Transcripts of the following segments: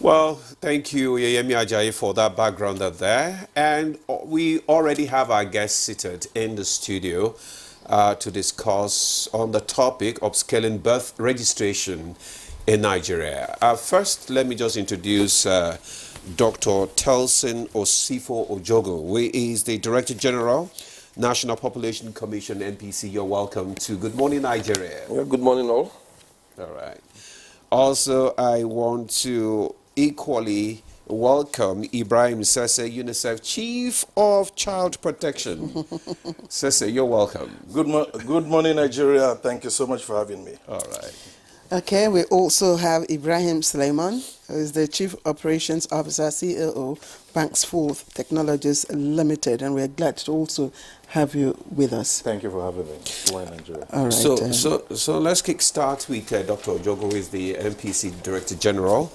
Well, thank you, Yemi Ajayi, for that background there. And we already have our guest seated in the studio to discuss on the topic of scaling birth registration in Nigeria. First, let me just introduce Dr. Telson Osifo Ojogo, who is the Director General, National Population Commission, NPC. You're welcome to Good Morning Nigeria. Yeah, good morning, all. All right. Also, I want to equally welcome Ibrahim Sese, UNICEF Chief of Child Protection. Sese, you're welcome. Good morning, Nigeria. Thank you so much for having me. All right. Okay, we also have Ibrahim Suleiman, who is the Chief Operations Officer, COO, Banksforth Technologies Limited, and we're glad to also have you with us. Thank you for having me. Good morning, Nigeria. All right. So let's kick start with Dr. Ojogo, who is the NPC Director General.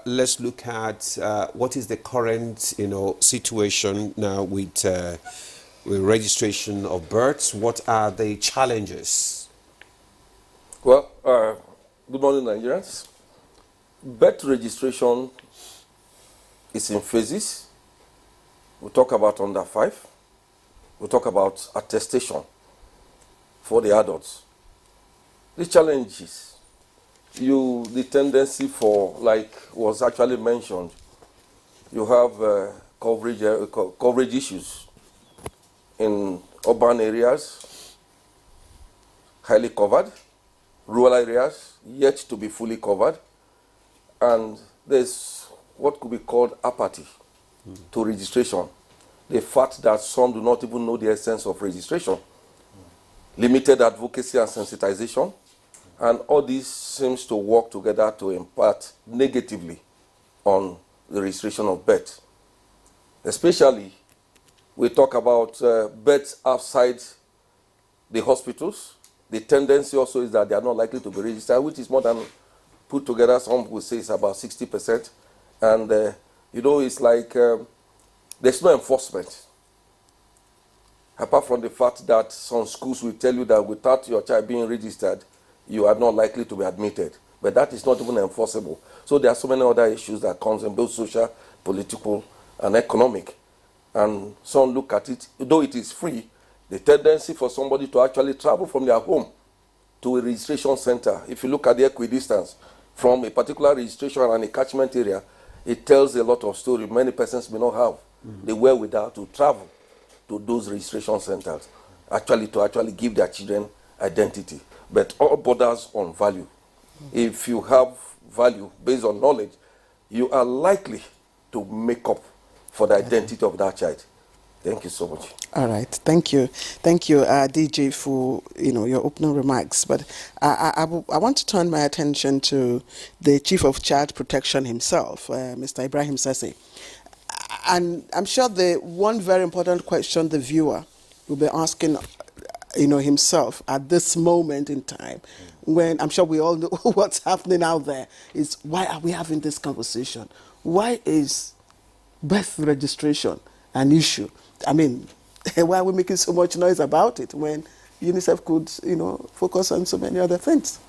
Let's look at what is the current, situation now with registration of births. What are the challenges? Well, good morning, Nigerians. Birth registration is in phases. We'll talk about under 5. We'll talk about attestation for the adults. The challenges, the tendency for, like was actually mentioned, you have coverage issues in urban areas, highly covered, rural areas yet to be fully covered, and there's what could be called apathy to registration. The fact that some do not even know the essence of registration, limited advocacy and sensitization, and all this seems to work together to impact negatively on the registration of birth. Especially, we talk about births outside the hospitals. The tendency also is that they are not likely to be registered, which is more than put together. Some people say it's about 60%. And, it's like there's no enforcement. Apart from the fact that some schools will tell you that without your child being registered, you are not likely to be admitted. But that is not even enforceable. So there are so many other issues that comes in both social, political, and economic. And some look at it, though it is free, the tendency for somebody to actually travel from their home to a registration center, if you look at the equidistance from a particular registration and a catchment area, it tells a lot of story. Many persons may not have the wherewithal to travel to those registration centers, to give their children identity. But all borders on value. If you have value based on knowledge, you are likely to make up for the identity of that child. Thank you so much. All right, thank you, DJ, for your opening remarks. But I want to turn my attention to the Chief of Child Protection himself, Mr. Ibrahim Sese. And I'm sure the one very important question the viewer will be asking, himself at this moment in time, when I'm sure we all know what's happening out there, is why are we having this conversation? Why is birth registration an issue? I mean, why are we making so much noise about it when UNICEF could, focus on so many other things?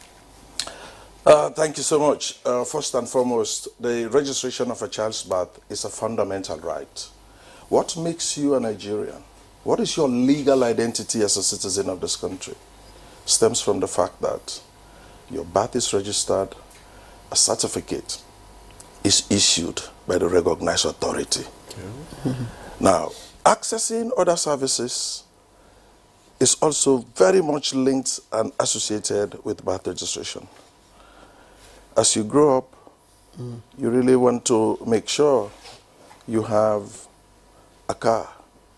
Thank you so much. First and foremost, the registration of a child's birth is a fundamental right. What makes you a Nigerian? What is your legal identity as a citizen of this country? Stems from the fact that your birth is registered, a certificate is issued by the recognized authority. Okay. Now, accessing other services is also very much linked and associated with birth registration. As you grow up, you really want to make sure you have a car,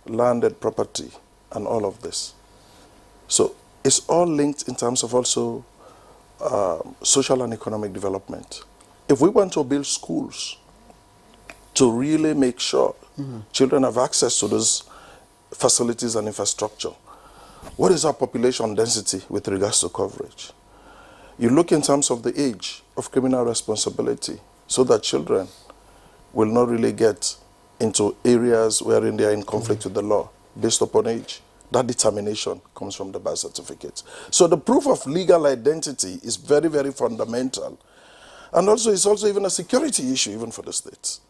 landed property, and all of this. So it's all linked in terms of also social and economic development. If we want to build schools to really make sure children have access to those facilities and infrastructure, what is our population density with regards to coverage? You look in terms of the age of criminal responsibility so that children will not really get into areas wherein they are in conflict with the law based upon age. That determination comes from the birth certificate. So the proof of legal identity is very, very fundamental. And also, it's also even a security issue, even for the states.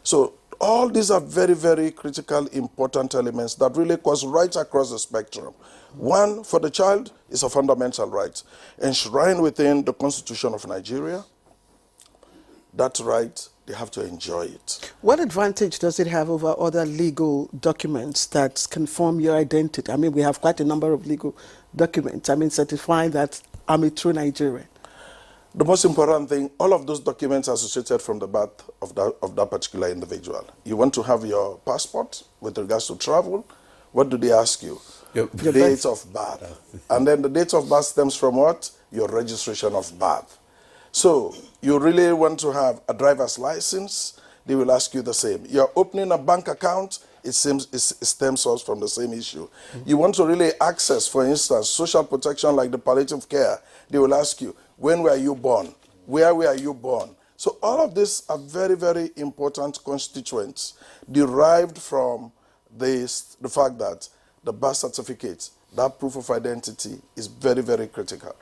So all these are very, very critical, important elements that really cause right across the spectrum. One, for the child, is a fundamental right, enshrined within the Constitution of Nigeria. That right, they have to enjoy it. What advantage does it have over other legal documents that confirm your identity? I mean, we have quite a number of legal documents. I mean, certifying that I'm a true Nigerian. The most important thing, all of those documents are associated from the birth of that particular individual. You want to have your passport with regards to travel. What do they ask you? Your Date of birth. And then the date of birth stems from what? Your registration of birth. So you really want to have a driver's license, they will ask you the same. You're opening a bank account, it stems us from the same issue. You want to really access, for instance, social protection like the palliative care, they will ask you, when were you born? Where were you born? So all of these are very, very important constituents derived from the fact that the birth certificate, that proof of identity, is very, very critical.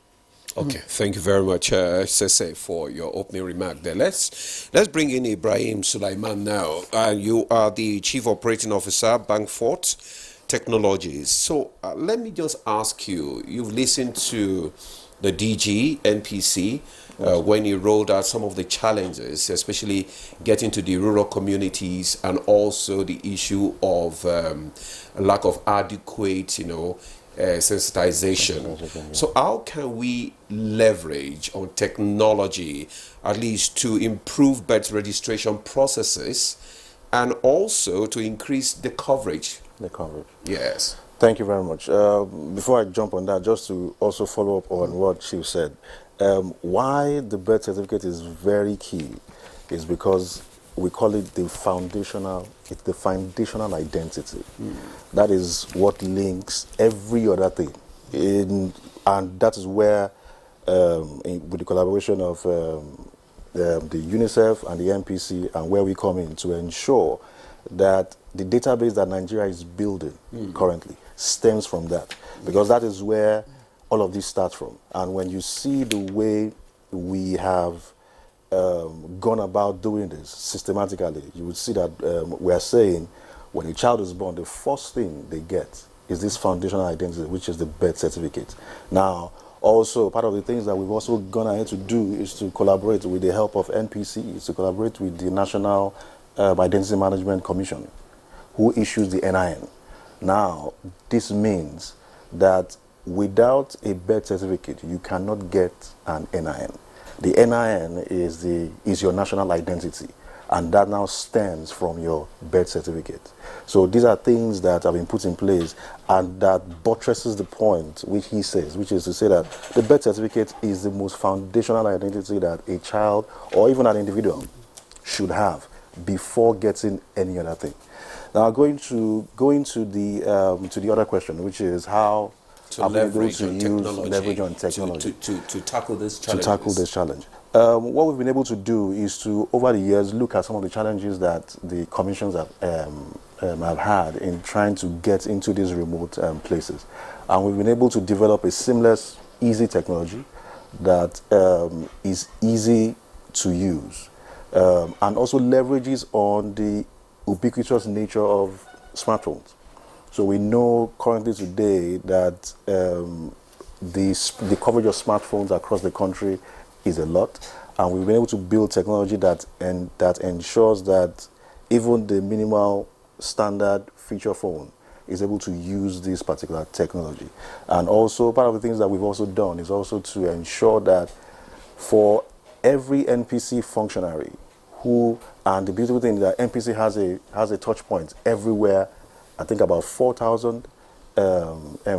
Okay, thank you very much, Sese, for your opening remark there. Let's bring in Ibrahim Sulaiman now. You are the Chief Operating Officer, Bankfort Technologies. So let me just ask you, you've listened to the DG, NPC, when he rolled out some of the challenges, especially getting to the rural communities and also the issue of lack of adequate, sensitization. So how can we leverage on technology at least to improve birth registration processes and also to increase the coverage? The coverage. Yes. Thank you very much. Before I jump on that, just to also follow up on what Chief said, why the birth certificate is very key is because we call it the foundational identity. That is what links every other thing. And that is where, with the collaboration of the UNICEF and the NPC, and where we come in to ensure that the database that Nigeria is building currently stems from that, because that is where all of this starts from. And when you see the way we have gone about doing this systematically, you would see that we are saying when a child is born, the first thing they get is this foundational identity, which is the birth certificate. Now, also, part of the things that we've also gone ahead to do is to collaborate with the help of NPC, is to collaborate with the National Identity Management Commission, who issues the NIN. Now, this means that without a birth certificate, you cannot get an NIN. The NIN is your national identity, and that now stems from your birth certificate. So these are things that have been put in place, and that buttresses the point which he says, which is to say that the birth certificate is the most foundational identity that a child or even an individual should have before getting any other thing. Now, going to the other question, which is how to leverage on technology to tackle this challenge. What we've been able to do is to, over the years, look at some of the challenges that the commissions have had in trying to get into these remote places. And we've been able to develop a seamless, easy technology that is easy to use and also leverages on the ubiquitous nature of smartphones. So we know currently today that the coverage of smartphones across the country is a lot, and we've been able to build technology that ensures that even the minimal standard feature phone is able to use this particular technology. And also part of the things that we've also done is also to ensure that for every NPC functionary and the beautiful thing is that NPC has a touch point everywhere. I think about 4,000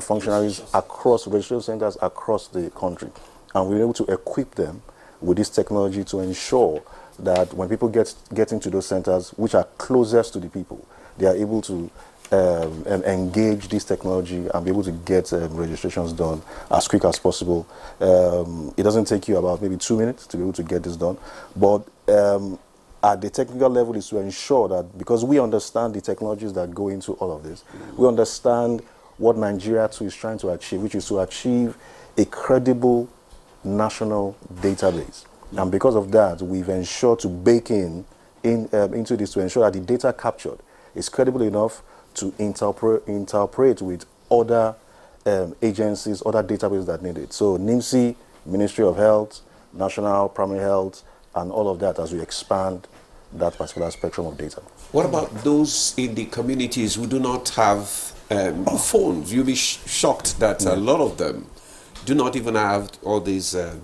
functionaries across registration centers across the country. And we're able to equip them with this technology to ensure that when people get into those centers, which are closest to the people, they are able to engage this technology and be able to get registrations done as quick as possible. It doesn't take you about maybe 2 minutes to be able to get this done. But at the technical level is to ensure that, because we understand the technologies that go into all of this, we understand what Nigeria too is trying to achieve, which is to achieve a credible national database And because of that, we've ensured to bake into this to ensure that the data captured is credible enough to interpret with other agencies, other databases that need it. So NIMSI, Ministry of Health, National Primary Health, and all of that as we expand that particular spectrum of data. What about those in the communities who do not have phones? You'll be shocked that a lot of them do not even have all these the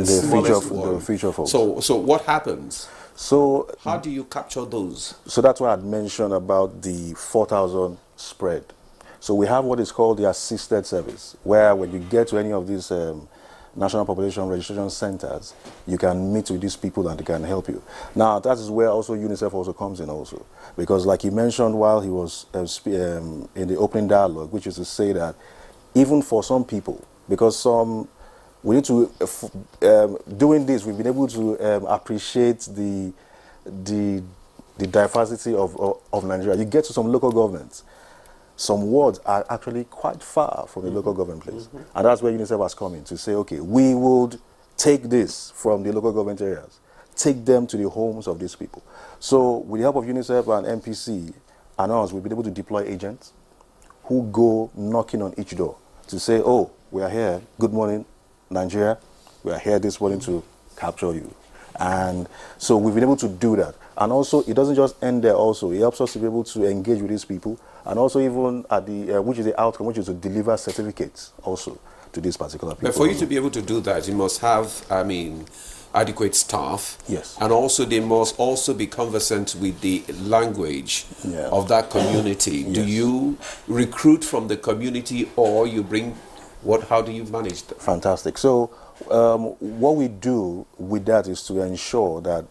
smallest one. The feature phones. So what happens? So How do you capture those? So that's why I'd mentioned about the 4,000 spread. So we have what is called the assisted service, where when you get to any of these national population registration centers, you can meet with these people and they can help you. Now, that is where also UNICEF also comes in also. Because like he mentioned while he was in the opening dialogue, which is to say that even for some people, because we need to, doing this, we've been able to appreciate the diversity of Nigeria. You get to some local governments, some wards are actually quite far from the local government place. And that's where UNICEF has come in to say, okay, we would take this from the local government areas, take them to the homes of these people. So with the help of UNICEF and MPC and us, we've been able to deploy agents who go knocking on each door to say, oh, we are here, good morning, Nigeria, we are here this morning to capture you. And so we've been able to do that. And also, it doesn't just end there also. It helps us to be able to engage with these people. And also even at the, which is the outcome, which is to deliver certificates also to these particular people. But for you to be able to do that, you must have, adequate staff. Yes. And also they must also be conversant with the language of that community. Do you recruit from the community or you bring, how do you manage that? Fantastic. So what we do with that is to ensure that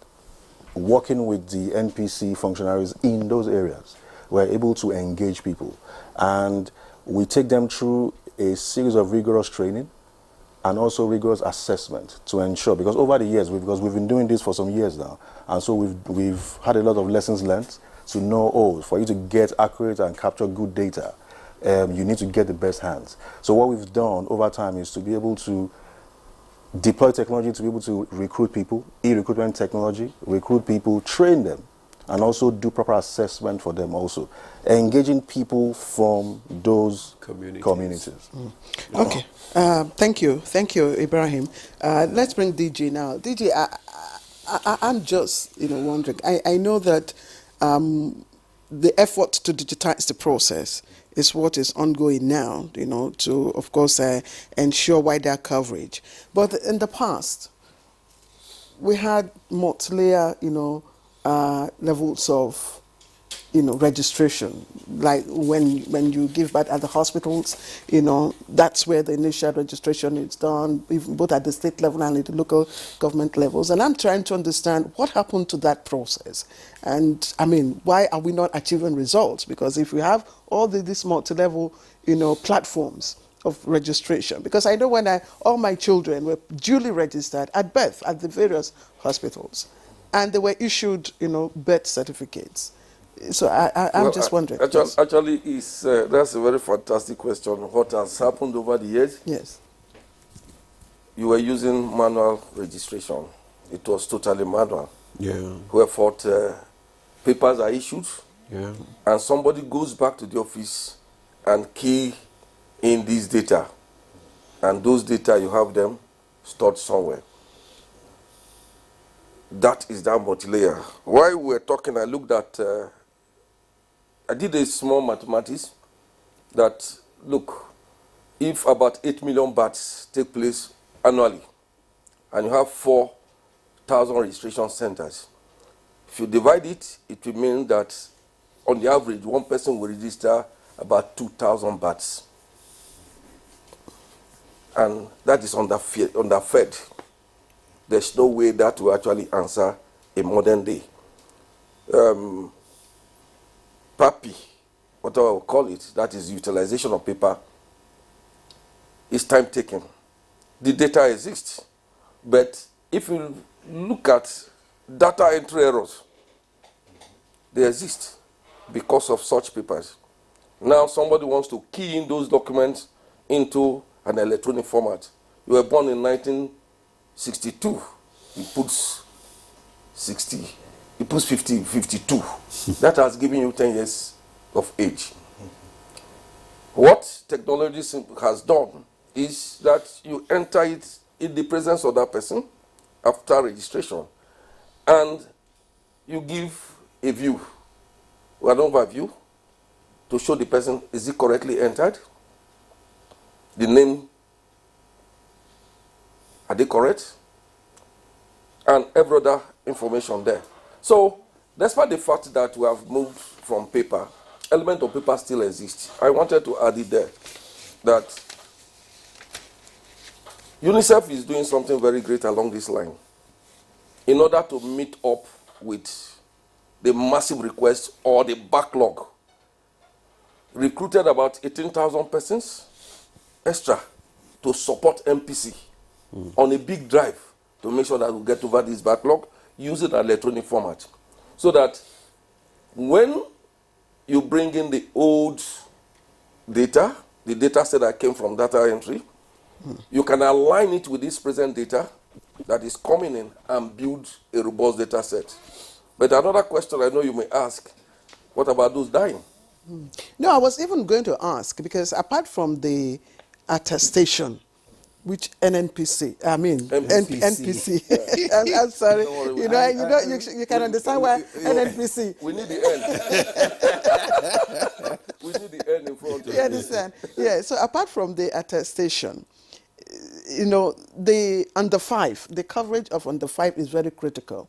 working with the NPC functionaries in those areas, we're able to engage people. And we take them through a series of rigorous training and also rigorous assessment to ensure, because over the years, because we've been doing this for some years now, and so we've had a lot of lessons learned to know, oh, for you to get accurate and capture good data, you need to get the best hands. So what we've done over time is to be able to deploy technology to be able to recruit people, e-recruitment technology, recruit people, train them, and also do proper assessment for them also. Engaging people from those communities. Okay. Thank you, Ibrahim. Let's bring DG now. DG, I'm just wondering. I know that the effort to digitize the process is what is ongoing now, to, of course, ensure wider coverage. But in the past, we had multi-layer, levels of, registration. Like when you give birth at the hospitals, that's where the initial registration is done, even both at the state level and at the local government levels. And I'm trying to understand what happened to that process. And why are we not achieving results? Because if we have all these multi-level, platforms of registration, because I know when all my children were duly registered at birth at the various hospitals, and they were issued, birth certificates. So I'm just wondering. Actually, that's a very fantastic question. What has happened over the years? Yes. You were using manual registration. It was totally manual. Yeah. Wherefore, papers are issued, and somebody goes back to the office and key in this data. And those data, you have them stored somewhere. That is that multi-layer. While we were talking, I looked at, I did a small mathematics that, look, if about 8 million births take place annually, and you have 4,000 registration centers, if you divide it, it will mean that on the average, one person will register about 2,000 births. And that is underfed. There's no way that will actually answer a modern day. PAPI, whatever we call it, that is utilization of paper, is time taking. The data exists. But if you look at data entry errors, they exist because of such papers. Now somebody wants to key in those documents into an electronic format. You were born in 1962. he puts 60, he puts 50, 52. That has given you 10 years of age. What technology has done is that you enter it in the presence of that person after registration, and you give a view, an overview, to show the person, is it correctly entered? The name, are they correct? And every other information there. So, despite the fact that we have moved from paper, element of paper still exists. I wanted to add it there that UNICEF is doing something very great along this line in order to meet up with the massive request or the backlog. Recruited about 18,000 persons extra to support MPC on a big drive to make sure that we get over this backlog using an electronic format, so that when you bring in the old data, the data set that came from data entry, you can align it with this present data that is coming in and build a robust data set. But another question I know you may ask, what about those dying? No, I was even going to ask, because apart from the attestation, which NNPC, I mean, NPC. I'm sorry. You can understand why NNPC. We need the N. We need the N in front of it. You understand? Yeah, so apart from the attestation, the under 5, the coverage of under 5 is very critical.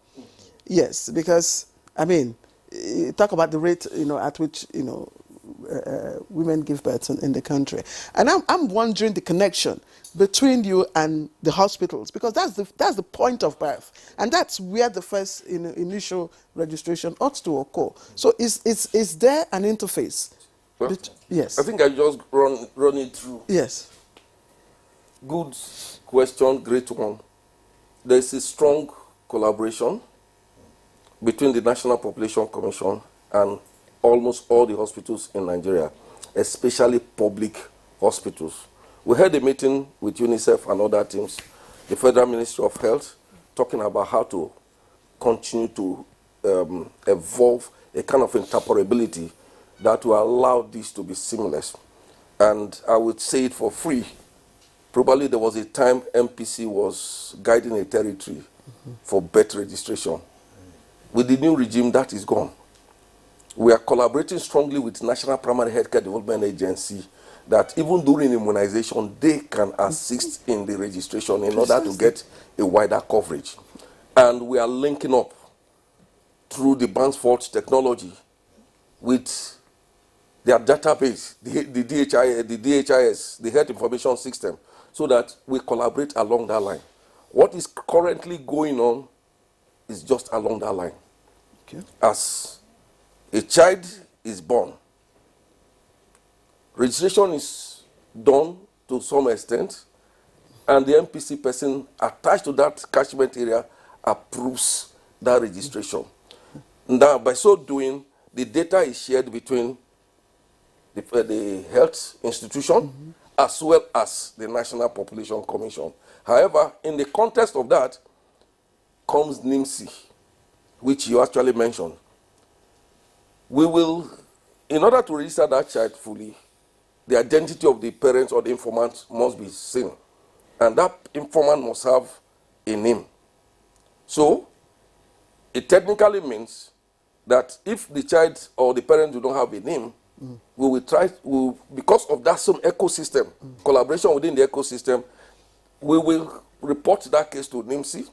Yes, because, I mean, you talk about the rate, at which, women give birth in the country. And I'm wondering the connection between you and the hospitals, because that's the point of birth. And that's where the first initial registration ought to occur. So is there an interface? Well, yes. I think I just run it through. Yes. Good question, great one. There's a strong collaboration between the National Population Commission and almost all the hospitals in Nigeria, especially public hospitals. We had a meeting with UNICEF and other teams, the Federal Ministry of Health, talking about how to continue to evolve a kind of interoperability that will allow this to be seamless. And I would say it for free. Probably there was a time MPC was guiding a territory for birth registration. With the new regime, that is gone. We are collaborating strongly with National Primary Healthcare Development Agency, that even during immunization, they can assist in the registration in order to get a wider coverage. And we are linking up through the Bansford technology with their database, the DHIS, the Health Information System, so that we collaborate along that line. What is currently going on is just along that line. Okay. As a child is born, registration is done to some extent, and the MPC person attached to that catchment area approves that registration. Now, by so doing, the data is shared between the health institution as well as the National Population Commission. However, in the context of that comes NIMSI, which you actually mentioned. We will, in order to register that child fully, the identity of the parents or the informant must be seen. And that informant must have a name. So, it technically means that if the child or the parent do not have a name, we will try, because of that same ecosystem, collaboration within the ecosystem, we will report that case to NIMSI.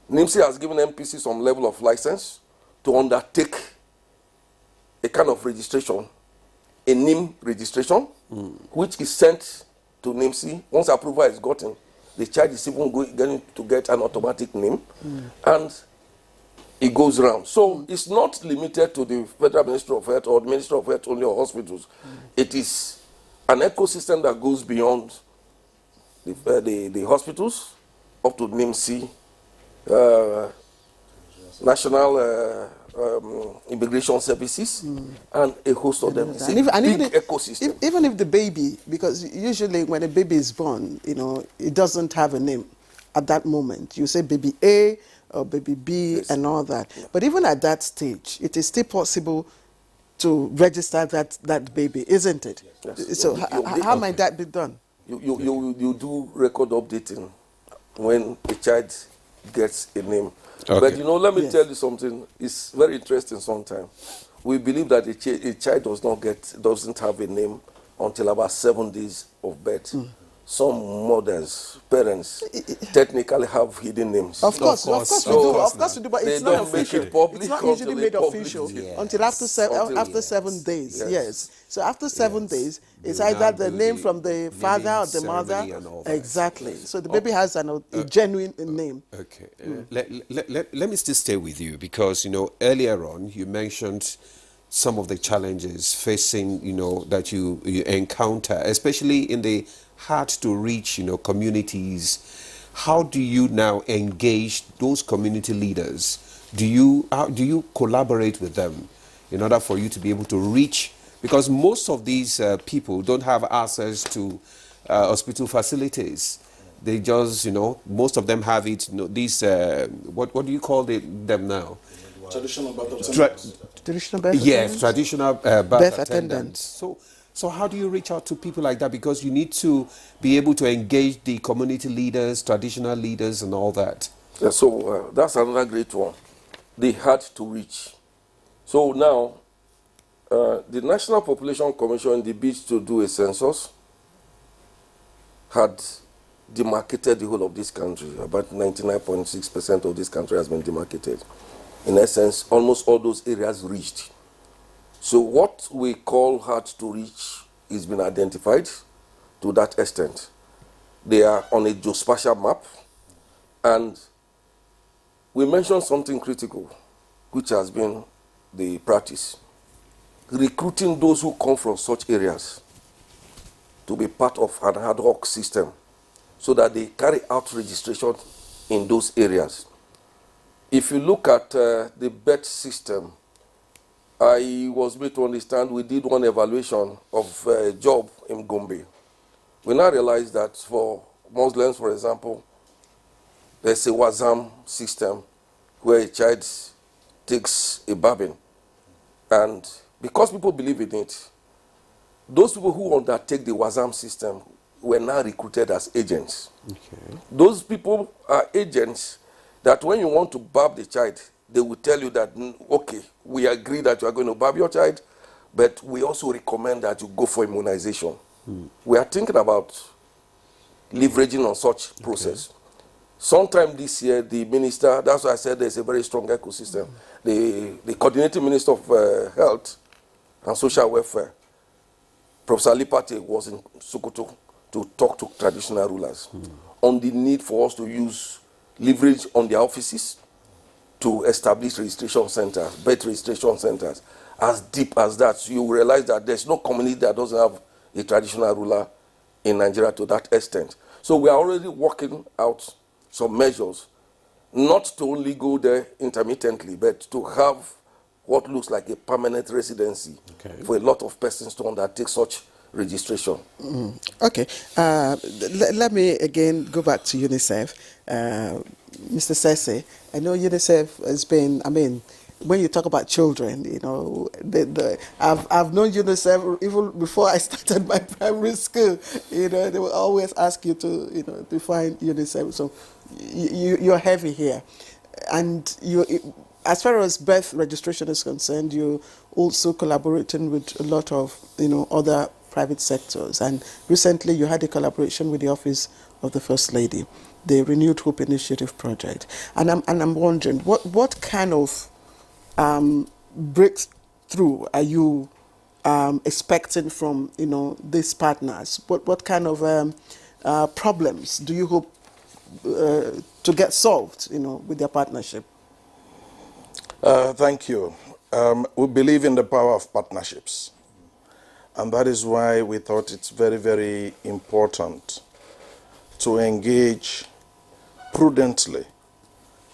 NIMSI has given MPC some level of license to undertake a kind of registration, a NIM registration, which is sent to NIMSI. Once approval is gotten, the child is even going to get an automatic name, and it goes around. So it's not limited to the Federal Ministry of Health or the Ministry of Health only or hospitals. It is an ecosystem that goes beyond the hospitals up to NIMSI, National Immigration Services, and a host of them. It's a big ecosystem. Even if the baby, because usually when a baby is born, it doesn't have a name. at that moment. You say baby A or baby B and all that. But even at that stage, it is still possible to register that baby, isn't it? Yes. So You how might that be done? you do record updating when a child gets a name. Okay. But let me Yes. tell you something. It's very interesting sometimes. We believe that a child doesn't have a name until about 7 days of birth. Some mothers, parents, technically have hidden names. Of course we do. Of course we do, but They it's not don't make official. it public It's not until usually they made publish official it. until after Until- 7 days. Yes. Yes. So after 7 days, it's You either now the do name the from the father naming or the mother. ceremony and all that. Exactly. So the baby has a genuine name. Okay. Let me still stay with you because, earlier on you mentioned some of the challenges facing, that you encounter, especially in the hard to reach, communities. How do you now engage those community leaders? Do you collaborate with them in order for you to be able to reach? Because most of these people don't have access to hospital facilities. They just, most of them have it. These what do you call them now? Traditional birth Tra- Traditional birth yes, attendants? traditional birth Birth attendants. attendants. So how do you reach out to people like that? Because you need to be able to engage the community leaders, traditional leaders, and all that. Yeah, so that's another great one. They had to reach. So now, the National Population Commission, in the bid to do a census, had demarcated the whole of this country. About 99.6% of this country has been demarcated. In essence, almost all those areas reached. So what we call hard to reach is been identified to that extent. They are on a geospatial map, and we mentioned something critical, which has been the practice. Recruiting those who come from such areas to be part of an ad hoc system so that they carry out registration in those areas. If you look at the birth system, I was made to understand we did one evaluation of a job in Gombe. We now realize that for Muslims, for example, there's a Wazam system where a child takes a babbing. And because people believe in it, those people who undertake the Wazam system were now recruited as agents. Okay. Those people are agents that when you want to barb the child, they will tell you that, okay, we agree that you are going to barb your child, but we also recommend that you go for immunization. We are thinking about leveraging on such process. Sometime this year, the minister, that's why I said there's a very strong ecosystem. The coordinating minister of health and social welfare, Professor Lipate, was in Sokoto to talk to traditional rulers on the need for us to use leverage on their offices to establish registration centers, birth registration centers. As deep as that, you realize that there's no community that doesn't have a traditional ruler in Nigeria to that extent. So we are already working out some measures, not to only go there intermittently, but to have what looks like a permanent residency for a lot of persons to undertake such registration. Okay. Let me again go back to UNICEF. Mr. Sese, I know UNICEF has been, when you talk about children, I've known UNICEF even before I started my primary school. They will always ask you to define UNICEF. So you're heavy here. And as far as birth registration is concerned, you're also collaborating with a lot of other private sectors. And recently you had a collaboration with the Office of the First Lady, the Renewed Hope Initiative project. And I'm wondering, what kind of breakthrough are you expecting from these partners? What kind of problems do you hope to get solved with their partnership? Thank you. We believe in the power of partnerships. And that is why we thought it's very, very important to engage prudently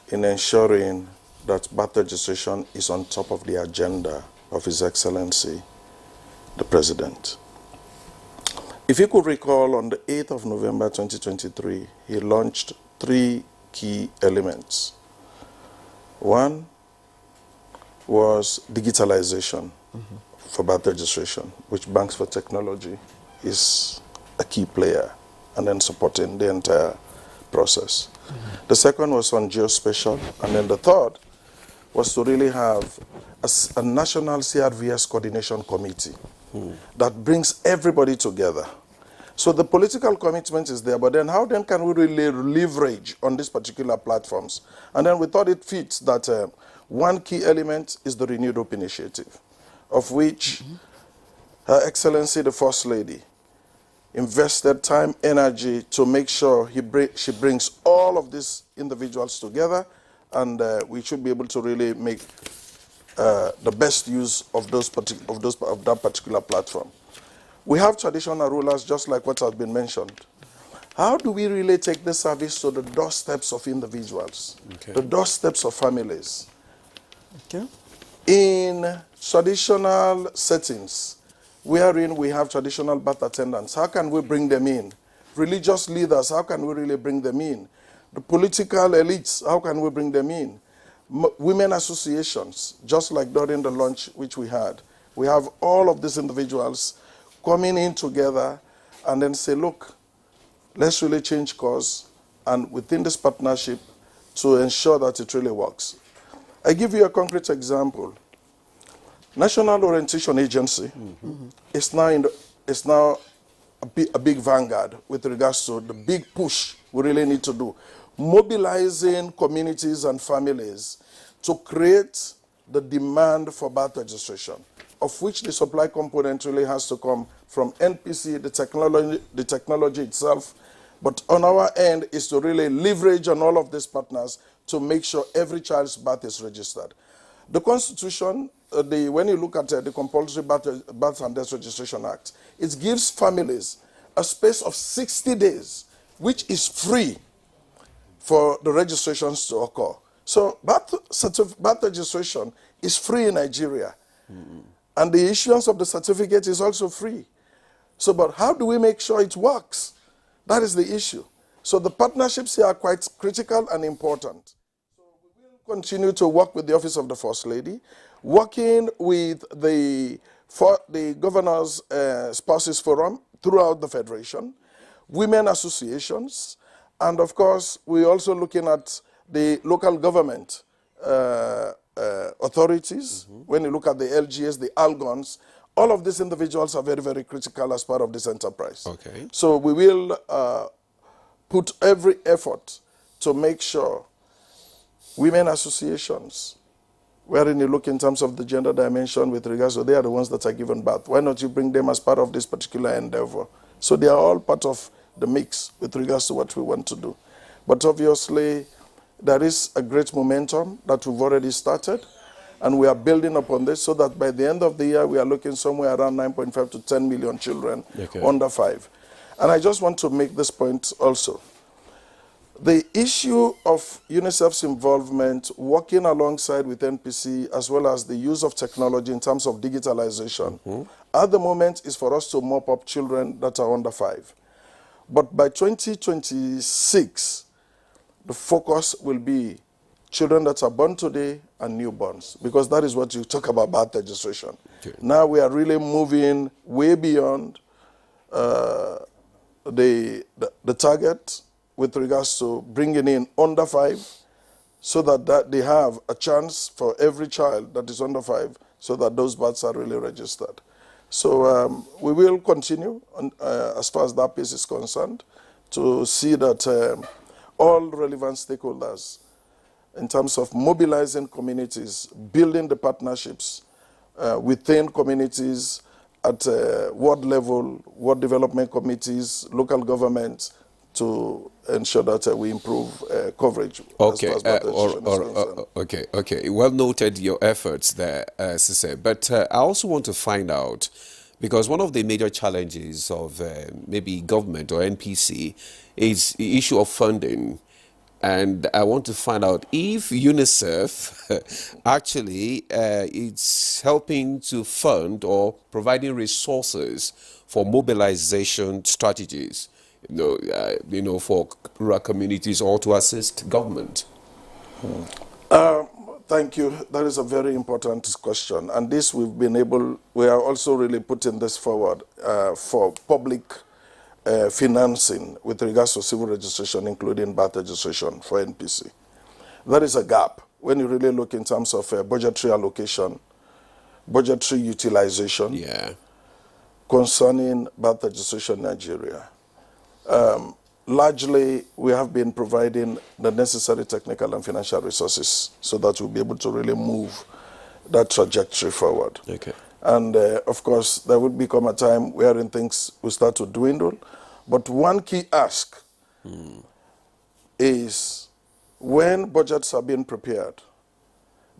in ensuring that birth registration is on top of the agenda of His Excellency, the President. If you could recall, on the 8th of November 2023, he launched three key elements. One was digitalization for birth registration, which Banks for Technology is a key player, and then supporting the entire process. The second was on geospatial, and then the third was to really have a national CRVS coordination committee that brings everybody together. So the political commitment is there, but then how then can we really leverage on these particular platforms? And then we thought it fits that one key element is the Renewed Hope Initiative, of which Her Excellency the First Lady invested time, energy to make sure she brings all of these individuals together, and we should be able to really make the best use of that particular platform. We have traditional rulers, just like what has been mentioned. How do we really take this service to the doorsteps of individuals, the doorsteps of families? Okay. In traditional settings, wherein we have traditional birth attendants, how can we bring them in? Religious leaders, how can we really bring them in? The political elites, how can we bring them in? Women associations, just like during the lunch which we had. We have all of these individuals coming in together and then say, look, let's really change course, and within this partnership to ensure that it really works. I give you a concrete example. National Orientation Agency is now a big vanguard with regards to the big push we really need to do. Mobilizing communities and families to create the demand for birth registration, of which the supply component really has to come from NPC, the technology itself. But on our end is to really leverage on all of these partners to make sure every child's birth is registered. The Constitution, when you look at the Compulsory Birth and Death Registration Act, it gives families a space of 60 days, which is free for the registrations to occur. So birth registration is free in Nigeria. And the issuance of the certificate is also free. So, but how do we make sure it works? That is the issue. So the partnerships here are quite critical and important. So we will continue to work with the Office of the First Lady, working with the Governors Spouses Forum throughout the Federation, women associations, and of course, we're also looking at the local government authorities. When you look at the LGS, the ALGONs, all of these individuals are very, very critical as part of this enterprise. Okay. So we will put every effort to make sure women associations, wherein you look in terms of the gender dimension with regards to they are the ones that are given birth. Why not you bring them as part of this particular endeavor? So they are all part of the mix with regards to what we want to do. But obviously, there is a great momentum that we've already started, and we are building upon this so that by the end of the year, we are looking somewhere around 9.5 to 10 million children under 5. And I just want to make this point also. The issue of UNICEF's involvement, working alongside with NPC, as well as the use of technology in terms of digitalization, at the moment is for us to mop up children that are under 5. But by 2026, the focus will be children that are born today and newborns, because that is what you talk about birth registration. Okay. Now we are really moving way beyond the target with regards to bringing in under 5, so that they have a chance for every child that is under 5, so that those births are really registered. So we will continue as far as that piece is concerned to see that all relevant stakeholders, in terms of mobilizing communities, building the partnerships within communities at ward level, ward development committees, local governments, to ensure that we improve coverage. Okay, okay. Well noted your efforts there, Sise. But I also want to find out, because one of the major challenges of maybe government or NPC is the issue of funding. And I want to find out if UNICEF actually is helping to fund or providing resources for mobilization strategies for rural communities or to assist government? Thank you. That is a very important question. And this we are also really putting this forward for public financing with regards to civil registration, including birth registration for NPC. That is a gap when you really look in terms of budgetary allocation, budgetary utilization concerning birth registration in Nigeria. Largely, we have been providing the necessary technical and financial resources so that we'll be able to really move that trajectory forward. Okay. And of course, there will become a time wherein things will start to dwindle. But one key ask is when budgets are being prepared,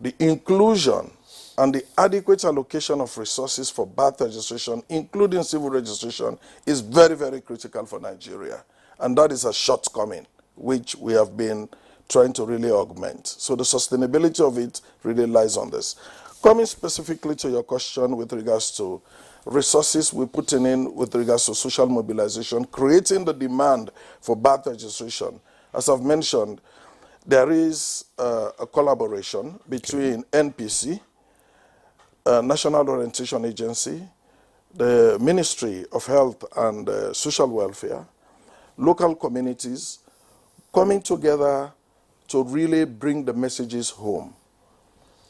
the inclusion and the adequate allocation of resources for birth registration, including civil registration, is very, very critical for Nigeria. And that is a shortcoming, which we have been trying to really augment. So the sustainability of it really lies on this. Coming specifically to your question with regards to resources we're putting in with regards to social mobilization, creating the demand for birth registration. As I've mentioned, there is a collaboration between NPC, National Orientation Agency, the Ministry of Health and Social Welfare, local communities, coming together to really bring the messages home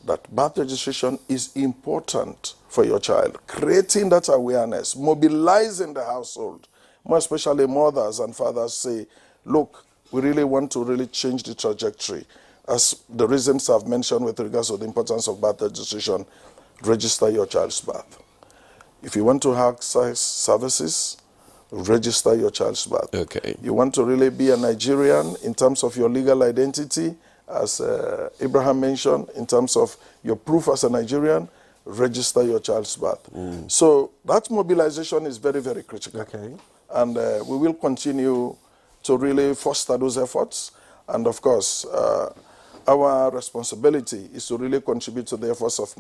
that birth registration is important for your child, creating that awareness, mobilizing the household, more especially mothers and fathers say, look, we really want to really change the trajectory. As the reasons I've mentioned with regards to the importance of birth registration, register your child's birth. If you want to access services, register your child's birth. Okay. You want to really be a Nigerian in terms of your legal identity, as Abraham mentioned, in terms of your proof as a Nigerian, register your child's birth. So that mobilization is very, very critical. Okay. And we will continue to really foster those efforts. And of course, our responsibility is to really contribute to the efforts of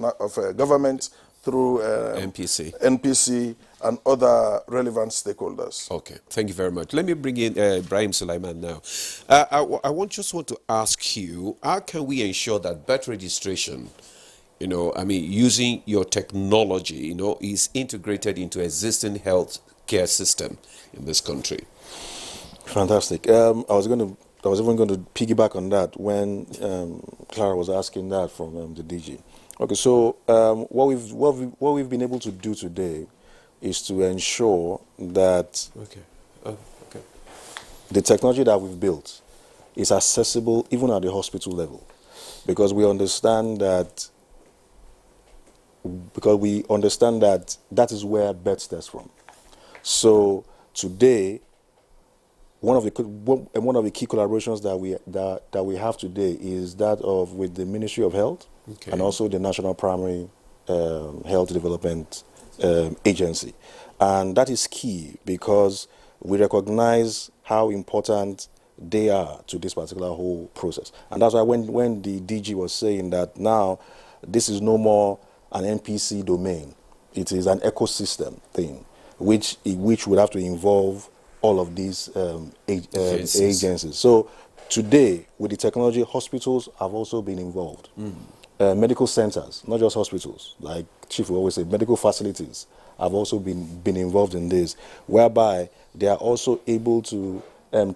government through NPC and other relevant stakeholders. Okay, thank you very much. Let me bring in Ibrahim Sulaiman now. I just want to ask you, how can we ensure that birth registration, using your technology, is integrated into existing health care system in this country? Fantastic. I was even going to piggyback on that when Clara was asking that from the DG. Okay, so what we've been able to do today is to ensure that the technology that we've built is accessible even at the hospital level, because we understand that that is where birth starts from. So today, one of the key collaborations that we have today is that of with the Ministry of Health and also the National Primary Health Development Agency, and that is key because we recognize how important they are to this particular whole process. And that's why when the DG was saying that now this is no more an NPC domain, it is an ecosystem thing, which would have to involve all of these agencies. So today, with the technology, hospitals have also been involved. Medical centers, not just hospitals, like Chief will always say, medical facilities have also been involved in this, whereby they are also able to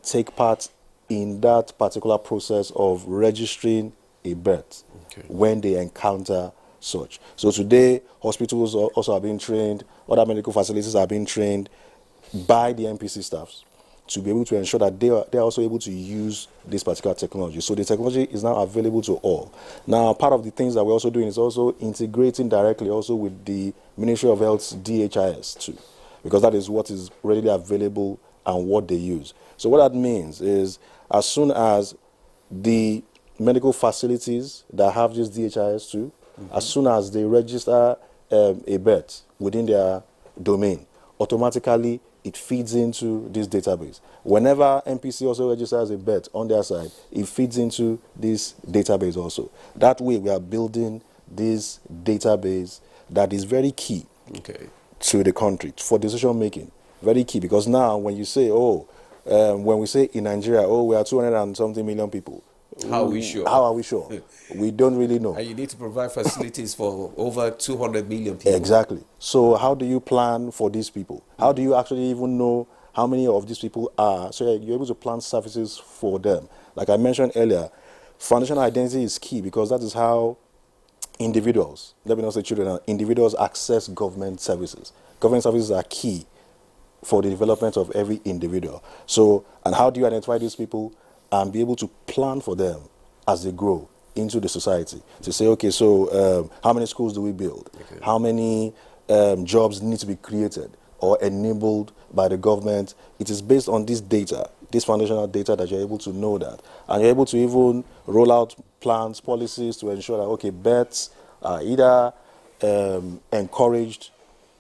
take part in that particular process of registering a birth when they encounter such. So today, hospitals also are being trained, other medical facilities are being trained by the NPC staffs to be able to ensure that they are also able to use this particular technology. So the technology is now available to all. Now, part of the things that we're also doing is also integrating directly also with the Ministry of Health's DHIS too, because that is what is readily available and what they use. So what that means is as soon as the medical facilities that have this DHIS too, as soon as they register a birth within their domain, automatically it feeds into this database. Whenever NPC also registers a birth on their side, it feeds into this database also. That way we are building this database that is very key to the country for decision making. Very key, because now when you say, oh, when we say in Nigeria, oh, we are 200 and something million people. How are we sure? How are we sure? We don't really know. And you need to provide facilities for over 200 million people. Exactly. So how do you plan for these people? How do you actually even know how many of these people are, so that you're able to plan services for them? Like I mentioned earlier, foundational identity is key because that is how individuals, let me not say children, individuals access government services. Government services are key for the development of every individual. So, and how do you identify these people and be able to plan for them as they grow into the society? To say, okay, so how many schools do we build? Okay. How many jobs need to be created or enabled by the government? It is based on this data, this foundational data, that you're able to know that. And you're able to even roll out plans, policies to ensure that, okay, bets are either encouraged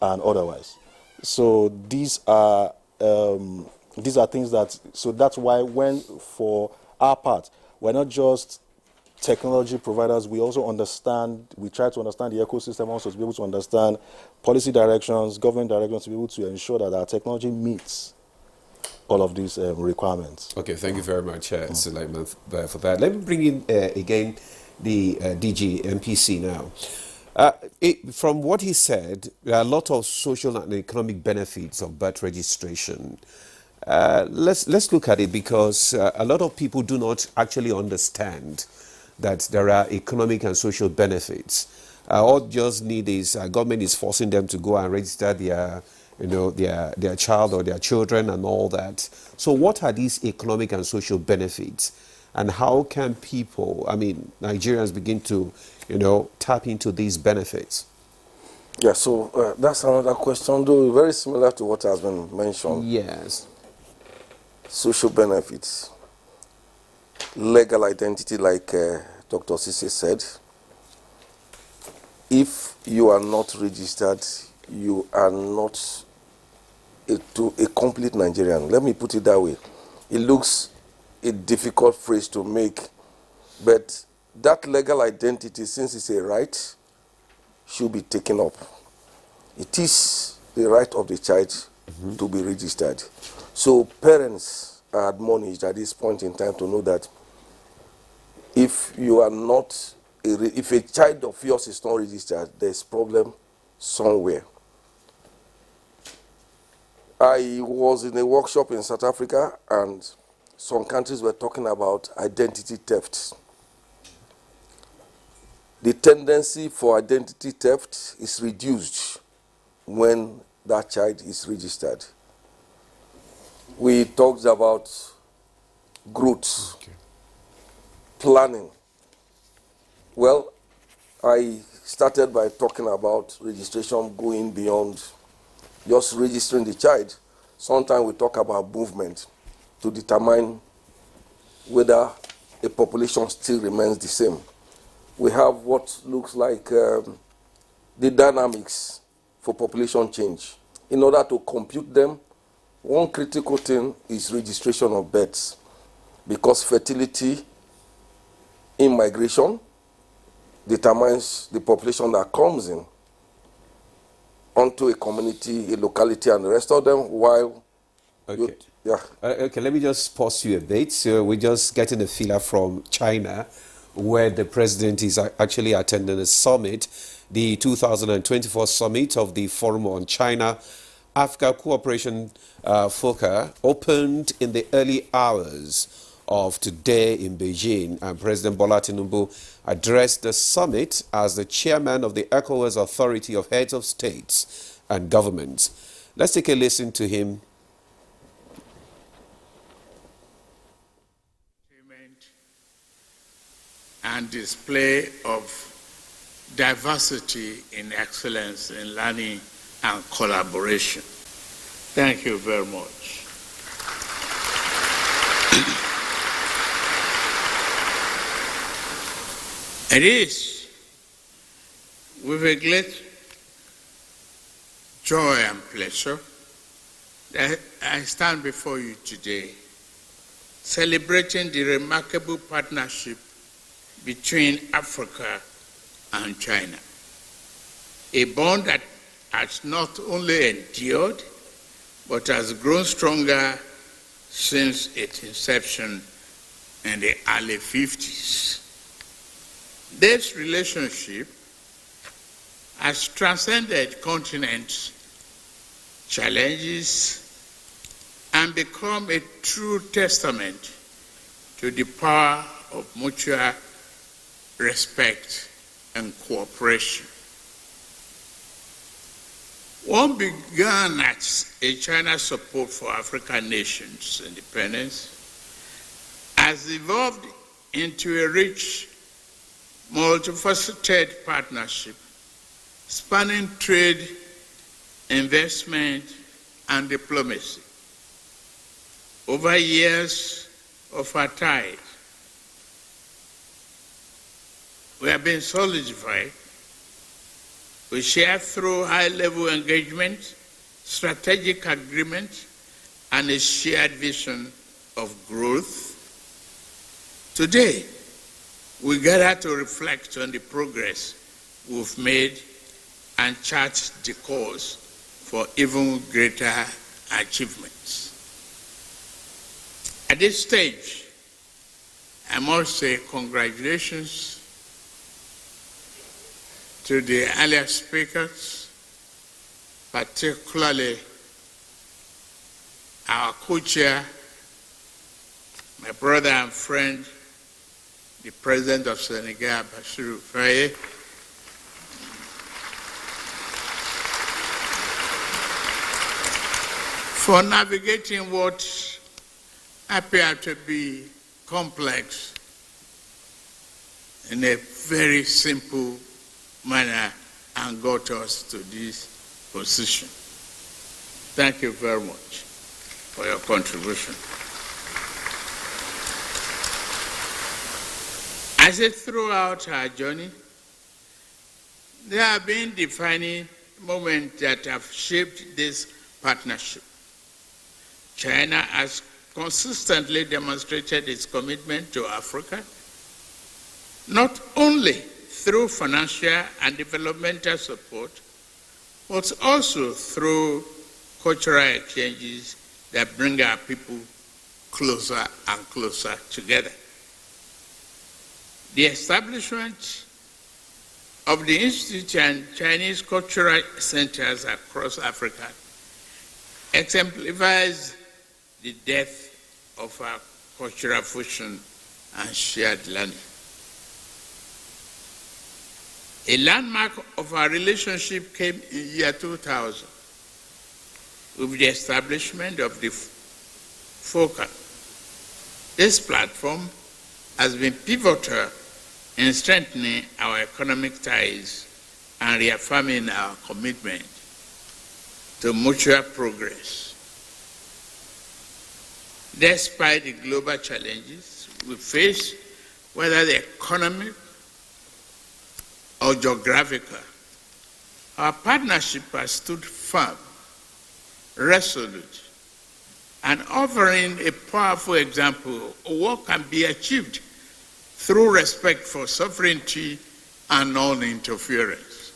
and otherwise. So these are things that, so that's why when, for our part, we're not just technology providers, we also understand, we try to understand the ecosystem also to be able to understand policy directions, government directions, to be able to ensure that our technology meets all of these requirements. Okay, thank you very much, Sulaiman, for that. Let me bring in again the DG MPC now. From what he said, there are a lot of social and economic benefits of birth registration. Let's look at it, because a lot of people do not actually understand that there are economic and social benefits. All just need is government is forcing them to go and register their child or their children and all that. So what are these economic and social benefits? And how can people, Nigerians, begin to, tap into these benefits? Yeah, so that's another question, though very similar to what has been mentioned. Yes. Social benefits, legal identity, like Dr. Sise said. If you are not registered, you are not a complete Nigerian. Let me put it that way. It looks a difficult phrase to make, but that legal identity, since it's a right, should be taken up. It is the right of the child to be registered. So parents are admonished at this point in time to know that if you are not, if a child of yours is not registered, there's problem somewhere. I was in a workshop in South Africa, and some countries were talking about identity theft. The tendency for identity theft is reduced when that child is registered. We talked about growth, planning. Well, I started by talking about registration going beyond just registering the child. Sometimes we talk about movement to determine whether a population still remains the same. We have what looks like the dynamics for population change. In order to compute them, one critical thing is registration of births, because fertility in migration determines the population that comes in onto a community, a locality, and the rest of them, while... Okay. Yeah. Okay, let me just pause you a bit. So we're just getting a feeler from China, where the president is actually attending a summit, the 2024 summit of the Forum on China Africa Cooperation FOCA, opened in the early hours of today in Beijing, and President Bola Tinubu addressed the summit as the chairman of the ECOWAS Authority of Heads of States and Governments. Let's take a listen to him. And display of diversity in excellence in learning and collaboration. Thank you very much. It is with a great joy and pleasure that I stand before you today, celebrating the remarkable partnership between Africa and China. A bond that has not only endured, but has grown stronger since its inception in the early 50s. This relationship has transcended continents, challenges, and become a true testament to the power of mutual respect and cooperation. What began as a China support for African nations' independence has evolved into a rich, multifaceted partnership spanning trade, investment, and diplomacy. Over years of our ties, we have been solidified. We share through high-level engagement, strategic agreement, and a shared vision of growth. Today, we gather to reflect on the progress we've made and chart the course for even greater achievements. At this stage, I must say congratulations to the earlier speakers, particularly our co-chair, my brother and friend, the President of Senegal, Bassirou Faye, for navigating what appeared to be complex in a very simple manner and got us to this position. Thank you very much for your contribution. As it throughout our journey, there have been defining moments that have shaped this partnership. China has consistently demonstrated its commitment to Africa, not only through financial and developmental support, but also through cultural exchanges that bring our people closer and closer together. The establishment of the Institute and Chinese cultural centers across Africa exemplifies the depth of our cultural fusion and shared learning. A landmark of our relationship came in year 2000 with the establishment of the FOCA. This platform has been pivotal in strengthening our economic ties and reaffirming our commitment to mutual progress. Despite the global challenges we face, whether the economic or geographical, our partnership has stood firm, resolute, and offering a powerful example of what can be achieved through respect for sovereignty and non-interference.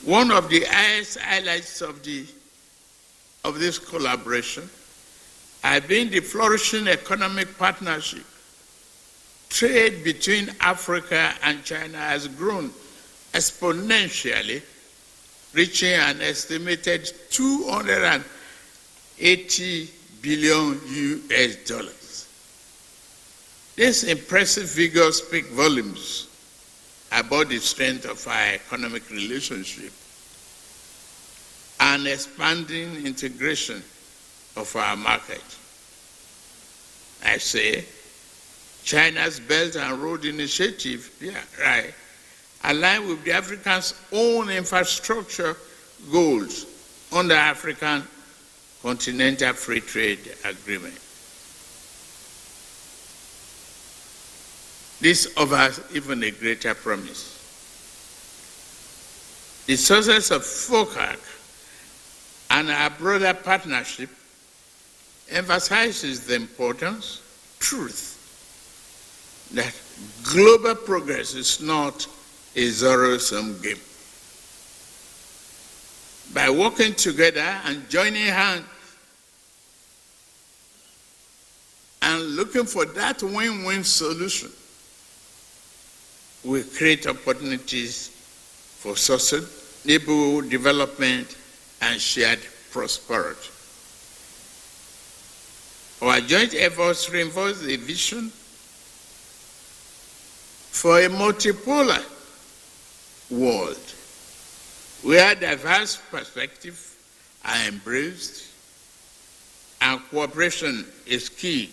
One of the highest highlights of this collaboration has been the flourishing economic partnership. Trade between Africa and China has grown exponentially, reaching an estimated $280 billion US. These impressive figures speak volumes about the strength of our economic relationship and expanding integration of our market. I say, China's Belt and Road Initiative, aligned with the Africans' own infrastructure goals under African Continental Free Trade Agreement. This offers even a greater promise. The success of FOCAC and our broader partnership emphasizes the importance, truth, that global progress is not a zero-sum game. By working together and joining hands, and looking for that win-win solution will create opportunities for sustainable development and shared prosperity. Our joint efforts reinforce the vision for a multipolar world where diverse perspectives are embraced and cooperation is key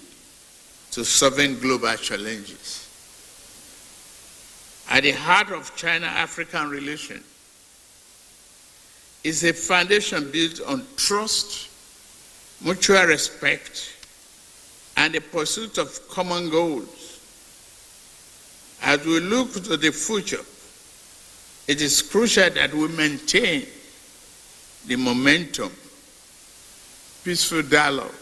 to solving global challenges. At the heart of China-African relations is a foundation built on trust, mutual respect, and the pursuit of common goals. As we look to the future, it is crucial that we maintain the momentum, peaceful dialogue,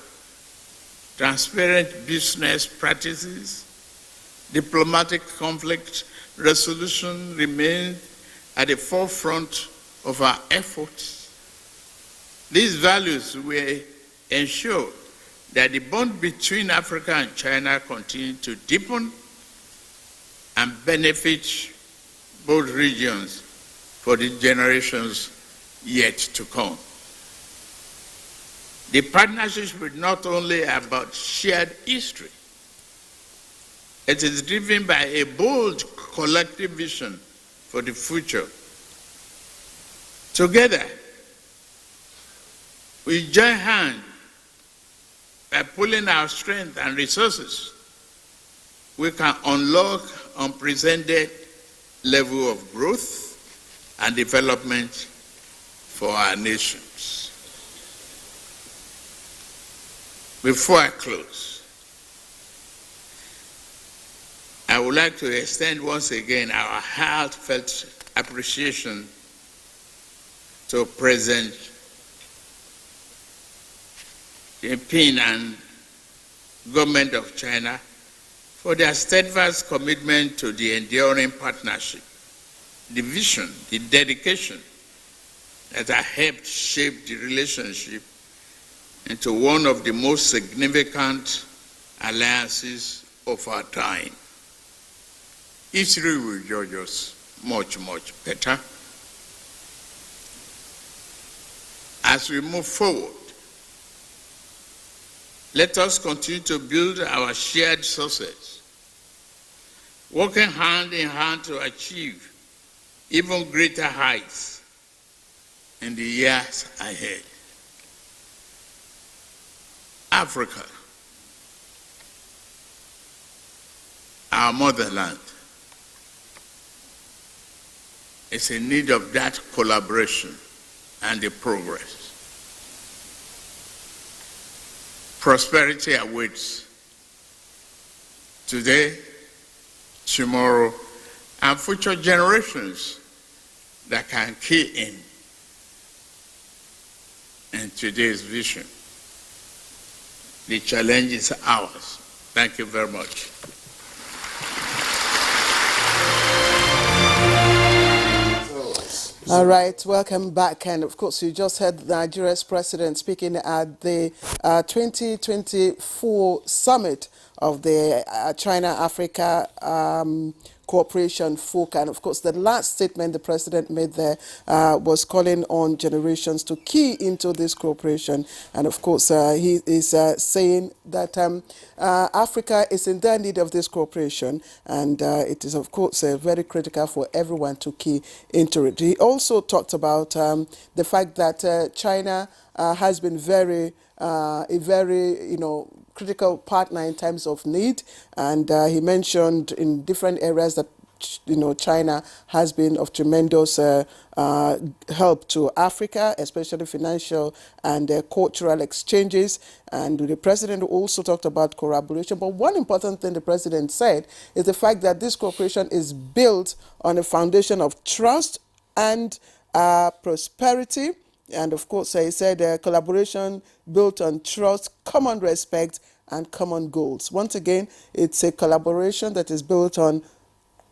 transparent business practices, diplomatic conflict resolution remain at the forefront of our efforts. These values will ensure that the bond between Africa and China continue to deepen and benefit both regions for the generations yet to come. The partnership is not only about shared history, it is driven by a bold collective vision for the future. Together, we join hands by pooling our strength and resources. We can unlock unprecedented level of growth and development for our nations. Before I close, I would like to extend once again our heartfelt appreciation to President Jinping and government of China for their steadfast commitment to the enduring partnership, the vision, the dedication that have helped shape the relationship into one of the most significant alliances of our time. History will judge us much, much better. As we move forward, let us continue to build our shared success, working hand in hand to achieve even greater heights in the years ahead. Africa, our motherland, is in need of that collaboration and the progress. Prosperity awaits today, tomorrow, and future generations that can key in today's vision. The challenge is ours. Thank you very much. All right, welcome back. And of course, you just heard Nigeria's president speaking at the 2024 summit of the China-Africa Cooperation FOCA. And of course, the last statement the president made there was calling on generations to key into this cooperation. And of course, he is saying that Africa is in their need of this cooperation, and it is, of course, very critical for everyone to key into it. He also talked about the fact that China has been a very, critical partner in times of need, and he mentioned in different areas that China has been of tremendous help to Africa, especially financial and cultural exchanges. And the president also talked about collaboration. But one important thing the president said is the fact that this cooperation is built on a foundation of trust and prosperity. And of course, he said collaboration built on trust, common respect, and common goals. Once again, it's a collaboration that is built on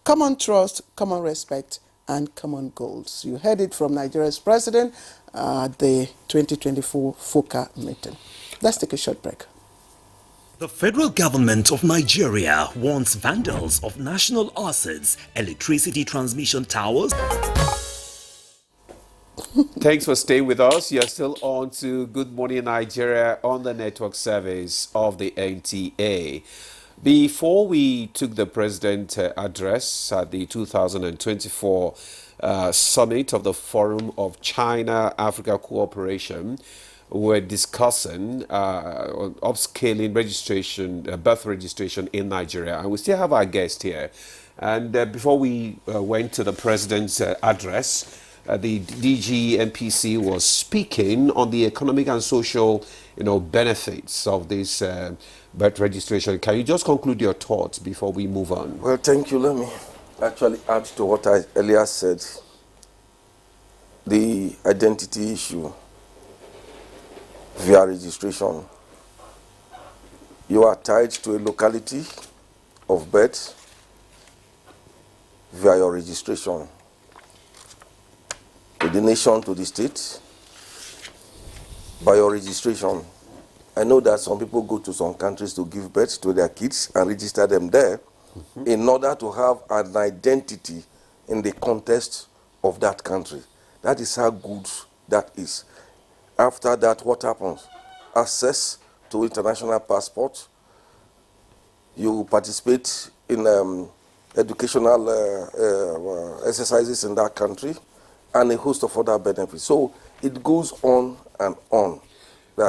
common trust, common respect, and common goals. You heard it from Nigeria's president at the 2024 FOCA meeting. Let's take a short break. The federal government of Nigeria warns vandals of national assets, electricity transmission towers. Thanks for staying with us. You're still on to Good Morning Nigeria on the network service of the NTA. Before we took the president address at the 2024 summit of the Forum of China-Africa Cooperation, we're discussing on upscaling registration, birth registration in Nigeria. And we still have our guest here. And before we went to the president's address, the DG MPC was speaking on the economic and social, benefits of this birth registration. Can you just conclude your thoughts before we move on? Well, thank you. Let me actually add to what I earlier said. The identity issue via registration. You are tied to a locality of birth via your registration. To the nation, to the state, by your registration. I know that some people go to some countries to give birth to their kids and register them there in order to have an identity in the context of that country. That is how good that is. After that, what happens? Access to international passport. You participate in educational exercises in that country, and a host of other benefits. So it goes on and on.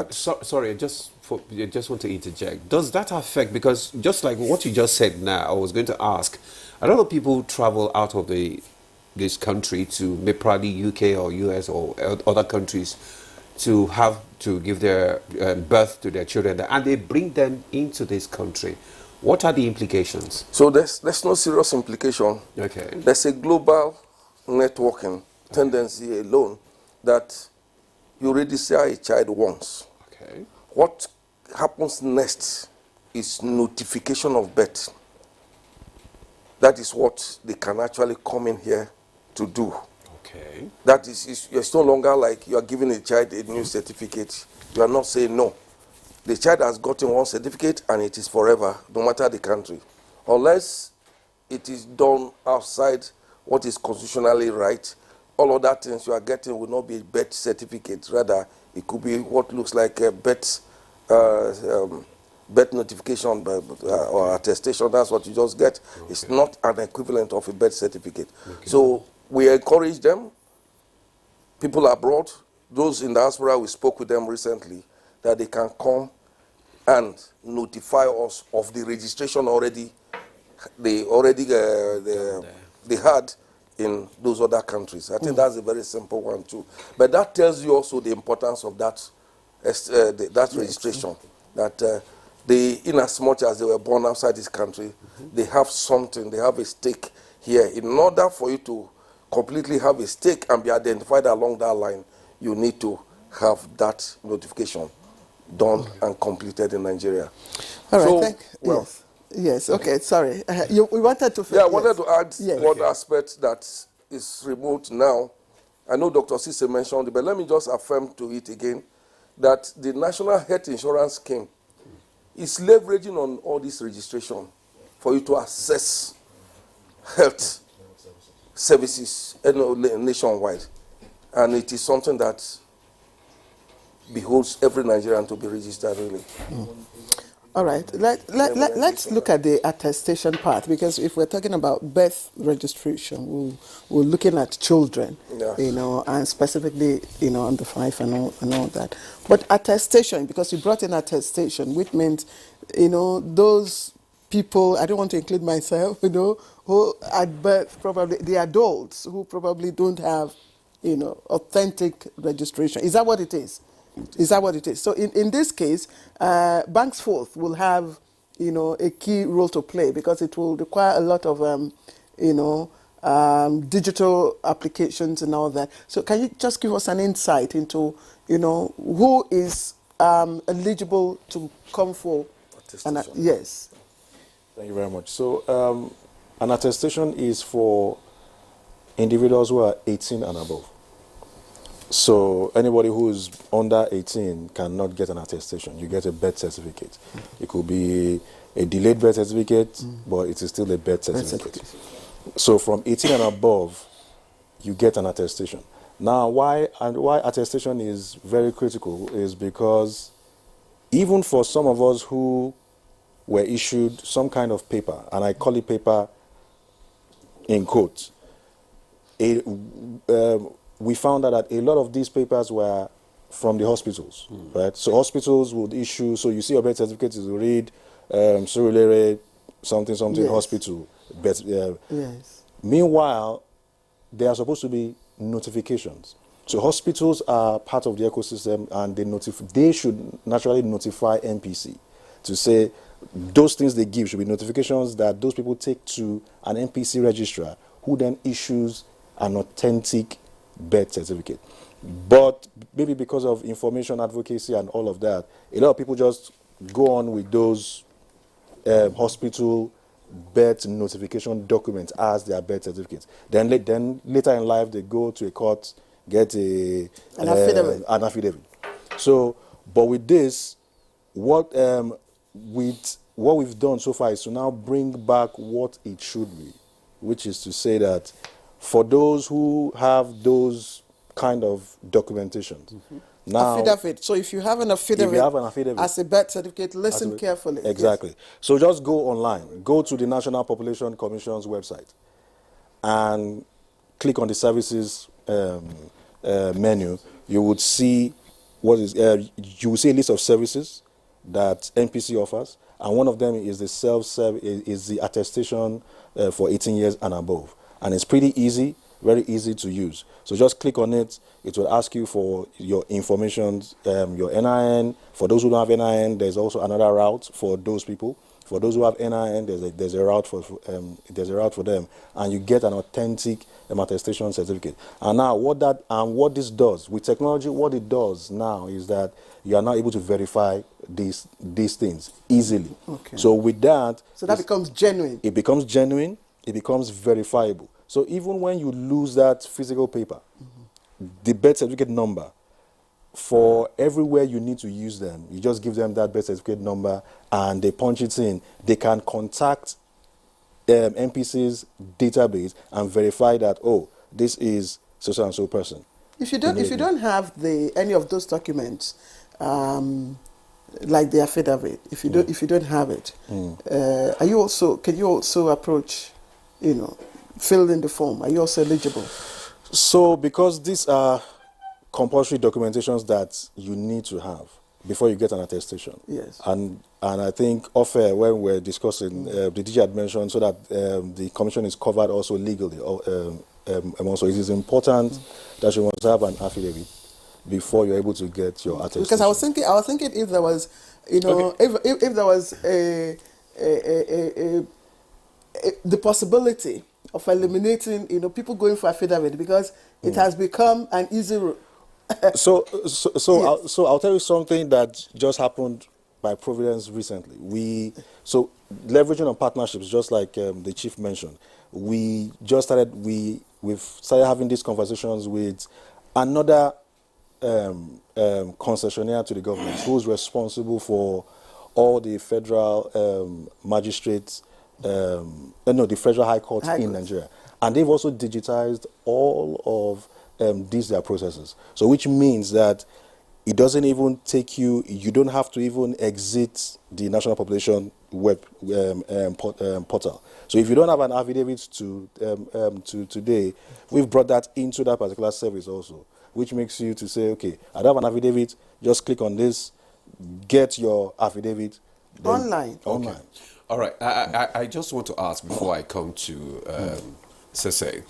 Sorry, I just want to interject. Does that affect, because just like what you just said now, I was going to ask, a lot of people travel out of this country to maybe probably UK or US or other countries to have to give their birth to their children, and they bring them into this country. What are the implications? So there's no serious implication. Okay. There's a global networking tendency alone that you register a child once. Okay. What happens next is notification of birth. That is what they can actually come in here to do. Okay. That is it's no longer like you are giving a child a new certificate. You are not saying no. The child has gotten one certificate and it is forever, no matter the country. Unless it is done outside what is constitutionally right, all other things you are getting will not be a birth certificate. Rather, it could be what looks like a birth notification or attestation. That's what you just get. Okay. It's not an equivalent of a birth certificate. Okay. So we encourage them, people abroad, those in the diaspora, we spoke with them recently, that they can come and notify us of the registration they had in those other countries. I think that's a very simple one too. But that tells you also the importance of that registration. That they, in as much as they were born outside this country, they have something, they have a stake here. In order for you to completely have a stake and be identified along that line, you need to have that notification done and completed in Nigeria. All right, Yes, okay, sorry. We wanted to... I wanted to add one aspect that is remote now. I know Dr. Sise mentioned it, but let me just affirm to it again that the National Health Insurance Scheme is leveraging on all this registration for you to access health services nationwide. And it is something that beholds every Nigerian to be registered, really. All right, let's look at the attestation part, because if we're talking about birth registration, we're looking at children, and specifically, under 5 and all that. But attestation, because you brought in attestation, which means, those people, I don't want to include myself, who at birth, probably the adults who probably don't have, authentic registration. Is that what it is? Is that what it is? So in this case, Banks Forth will have, a key role to play, because it will require a lot of, digital applications and all that. So can you just give us an insight into, who is eligible to come for? Yes. Thank you very much. So an attestation is for individuals who are 18 and above. So anybody who is under 18 cannot get an attestation. You get a birth certificate. It could be a delayed birth certificate, but it is still a birth certificate. So from 18 and above, you get an attestation. Now, why attestation is very critical is because even for some of us who were issued some kind of paper, and I call it paper in quotes, we found out that a lot of these papers were from the hospitals, right? So hospitals would issue, so you see your birth certificate, you read Surulere, something, Yes. hospital. Yes. Meanwhile, there are supposed to be notifications. So hospitals are part of the ecosystem, and they should naturally notify NPC to say those things they give should be notifications that those people take to an NPC registrar, who then issues an authentic birth certificate. But maybe because of information advocacy and all of that, a lot of people just go on with those hospital birth notification documents as their birth certificates. Then later in life, they go to a court, get an affidavit. So, but with this, what we've done so far is to now bring back what it should be, which is to say that for those who have those kind of documentations, now Affidavit. So if you have an affidavit, as a birth certificate, listen carefully. Exactly. Yes. So just go online, go to the National Population Commission's website, and click on the services menu. You would see you will see a list of services that NPC offers, and one of them is the attestation for 18 years and above, and it's pretty easy, very easy to use. So just click on it. It will ask you for your information, your NIN. For those who don't have NIN, there's also another route for those people. For those who have NIN, there's a route for them, and you get an authentic attestation certificate. And now, what this does with technology, what it does now is that you are now able to verify these things easily. Okay. So with that, So that becomes genuine. it becomes genuine. It becomes verifiable. So even when you lose that physical paper, the birth certificate number, for everywhere you need to use them, you just give them that birth certificate number and they punch it in. They can contact NPC's database and verify that, oh, this is so and so person. If you don't have any of those documents, like the affidavit, if you don't have it, can you also approach, fill in the form? Are you also eligible? So because these are compulsory documentations that you need to have before you get an attestation. Yes. And I think off-air, when we're discussing, the DG had mentioned so that the commission is covered also legally. Also, it is important that you must have an affidavit before you're able to get your attestation. Because I was thinking if there was, if there was the possibility of eliminating, Mm. people going for affidavit, because it has become an easy route. So Yes. I'll tell you something that just happened by Providence recently. Leveraging on partnerships, just like the chief mentioned, we've started having these conversations with another concessionaire to the government who's responsible for all the federal magistrates, the federal high court in Nigeria. And they've also digitized all of these their processes. So which means that it doesn't even take you don't have to even exit the National Population web portal. So if you don't have an affidavit to today, we've brought that into that particular service also, which makes you to say, okay, I don't have an affidavit, just click on this, get your affidavit. Online. Okay. All right. I just want to ask before I come to Sese,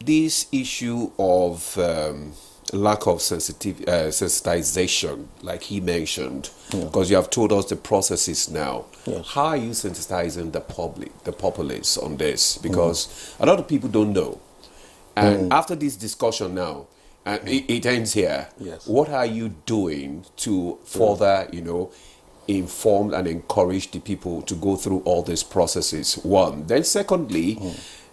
this issue of lack of sensitization, like he mentioned, because you have told us the processes now. Yes. How are you sensitizing the populace on this? Because a lot of people don't know. And after this discussion now, and it ends here, Yes. what are you doing to further, inform and encourage the people to go through all these processes? One. Then secondly,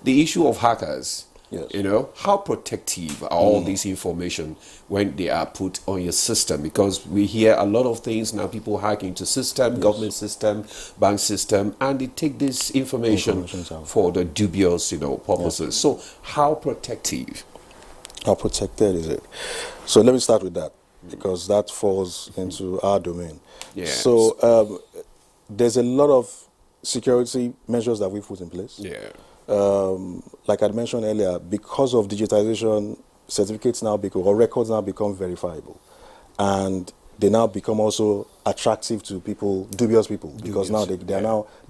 the issue of hackers. Yes. You know, how protective are all these information when they are put on your system? Because we hear a lot of things now, people hack into system, government system, bank system, and they take this information for the dubious, purposes. So how protective? How protected is it? So let me start with that, because that falls into our domain. Yes. So there's a lot of security measures that we put in place. Yeah. Like I mentioned earlier, because of digitization, certificates now become, or records now become verifiable. And they now become also attractive to people, dubious people, because now they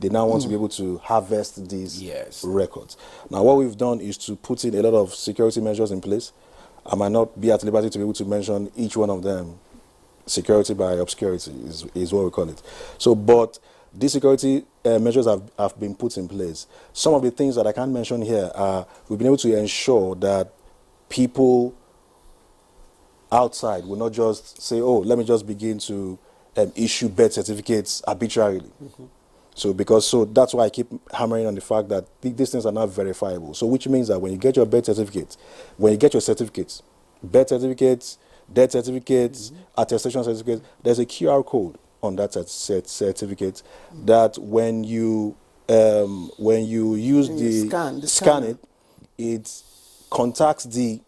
now want to be able to harvest these records. Now what we've done is to put in a lot of security measures in place. I might not be at liberty to be able to mention each one of them. Security by obscurity is what we call it. So, but these security measures have been put in place. Some of the things that I can't mention here are, we've been able to ensure that people outside will not just say, oh, let me just begin to issue birth certificates arbitrarily. So that's why I keep hammering on the fact that these things are not verifiable. So which means that when you get your birth certificate, birth certificates, death certificates, attestation certificates, there's a QR code on that certificate that when you use scan it, it contacts the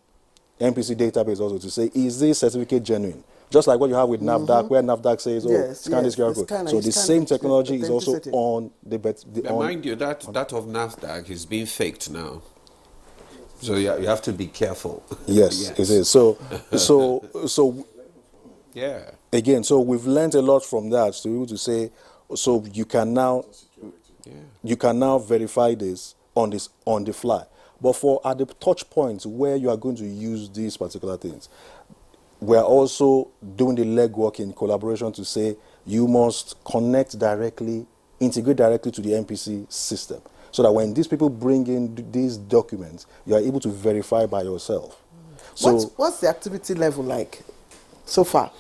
MPC database also to say, is this certificate genuine? Just like what you have with NAFDAC, where NAFDAC says, oh, scan this QR code. So the same technology is also on the mind you, that of NAFDAC is being faked now. So you have to be careful. Yes, it is. So yeah. Again, so we've learned a lot from that to be able to say, so you can now verify this on the fly. But for at the touch points where you are going to use these particular things, we are also doing the legwork in collaboration to say you must integrate directly to the MPC system, so that when these people bring in these documents, you are able to verify by yourself. So what's the activity level like so far?